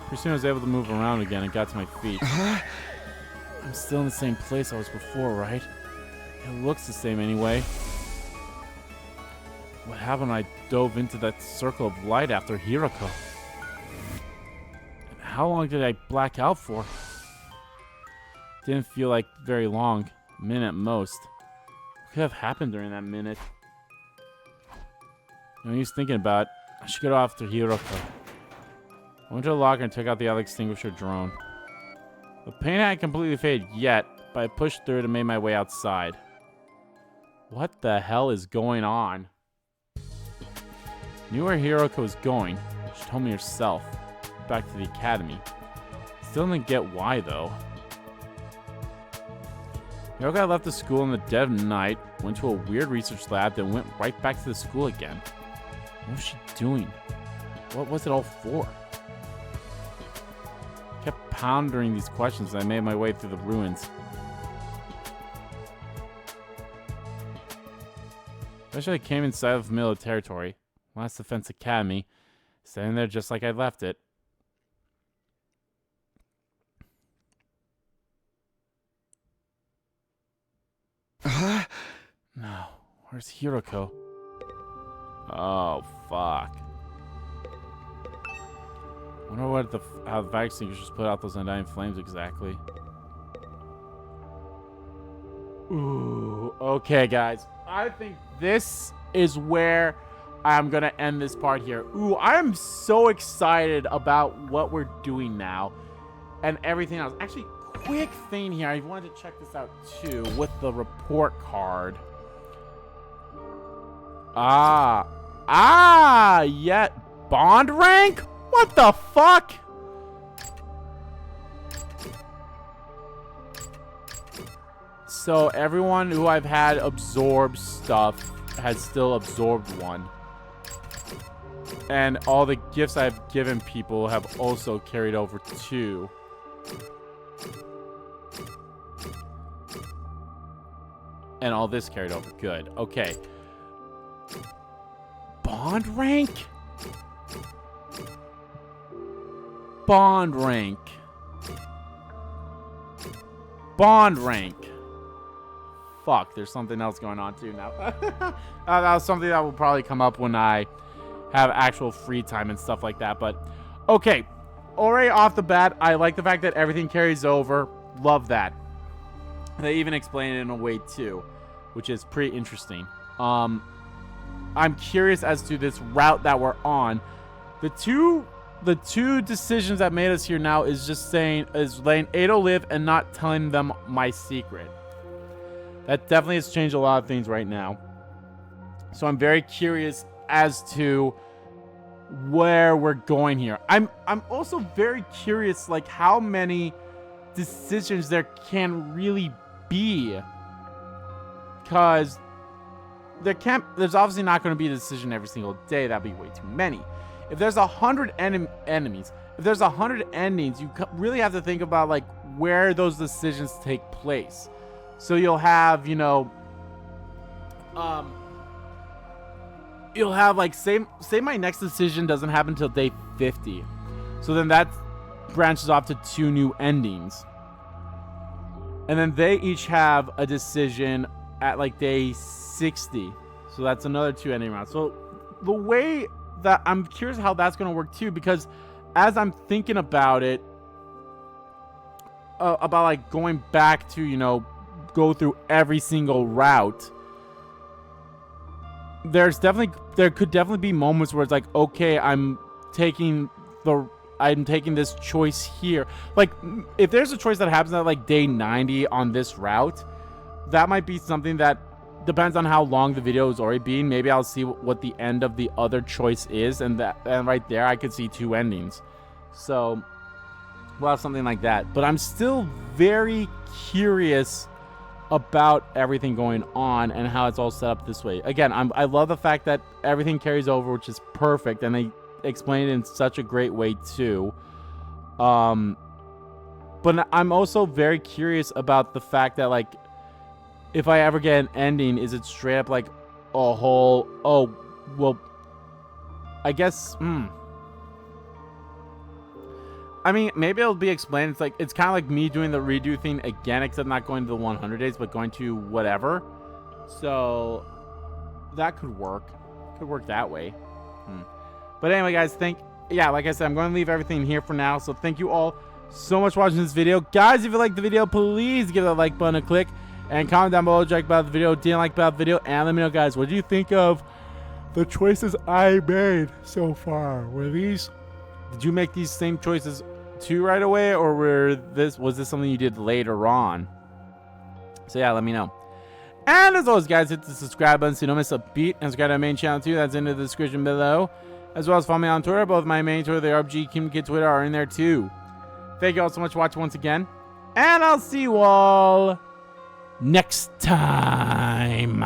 [SPEAKER 1] Pretty soon I was able to move around again and got to my feet. I'm still in the same place I was before, right? It looks the same anyway. What happened when I dove into that circle of light after Hiroko? And how long did I black out for? Didn't feel like very long. A minute at most. What could have happened during that minute? When he was thinking about it, I should go after Hiroko. I went to the locker and took out the other extinguisher drone. The pain hadn't completely faded yet, but I pushed through it and made my way outside. What the hell is going on? Knew where Hiroko was going. She told me herself. Back to the academy. Still didn't get why though. Hiroko had left the school in the dead of night, went to a weird research lab, then went right back to the school again. What was she doing? What was it all for? I kept pondering these questions as I made my way through the ruins. Eventually I came inside of familiar territory. Last Defense Academy. Standing there just like I left it. No. Where's Hiroko? Oh, fuck. I wonder what how the fire extinguishers put out those undying flames exactly. Ooh, okay, guys. I think this is where I'm going to end this part here. Ooh, I'm so excited about what we're doing now and everything else. Actually, quick thing here. I wanted to check this out, too, with the report card. Yeah. Bond rank? What the fuck? So everyone who I've had absorb stuff has still absorbed one. And all the gifts I've given people have also carried over 2. And all this carried over. Good. Okay. Bond rank? Bond rank. Bond rank. Fuck, there's something else going on too now. That was something that will probably come up when I have actual free time and stuff like that. But, okay. Already off the bat, I like the fact that everything carries over. Love that. They even explain it in a way too, which is pretty interesting. I'm curious as to this route that we're on. The two decisions that made us here now is just letting Ado live and not telling them my secret. That definitely has changed a lot of things right now. So I'm very curious as to where we're going here. I'm also very curious, like, how many decisions there can really be. Because there's obviously not going to be a decision every single day. That'd be way too many. If there's 100 enemies, if there's 100 endings, you really have to think about, like, where those decisions take place. So you'll have, you know, you'll have, like, say my next decision doesn't happen until day 50. So then that branches off to 2 new endings. And then they each have a decision at, like, day 60. So that's another 2 ending rounds. So the way that I'm curious how that's going to work too, because as I'm thinking about it, about, like, going back to, you know, go through every single route, there could definitely be moments where it's like, okay, I'm taking this choice here. Like, if there's a choice that happens at, like, day 90 on this route, that might be something that depends on how long the video is already being. Maybe I'll see what the end of the other choice is, and right there I could see 2 endings. So we'll have something like that. But I'm still very curious about everything going on and how it's all set up this way. Again, I love the fact that everything carries over, which is perfect, and they explain it in such a great way too. But I'm also very curious about the fact that, like, if I ever get an ending, is it straight up like a whole, oh, well, I guess, I mean, maybe it'll be explained. It's like, it's kind of like me doing the redo thing again, except not going to the 100 days, but going to whatever. So that could work. Could work that way. But anyway, guys, like I said, I'm going to leave everything here for now. So thank you all so much for watching this video. Guys, if you liked the video, please give that like button a click. And comment down below what you like about the video, didn't like about the video, and let me know, guys, what do you think of the choices I made so far? Did you make these same choices too right away, or was this something you did later on? So yeah, let me know. And as always, guys, hit the subscribe button so you don't miss a beat, and subscribe to my main channel too. That's in the description below, as well as follow me on Twitter. Both my main Twitter, the RPG Kingdom Kid Twitter, are in there too. Thank you all so much for watching once again, and I'll see you all next time.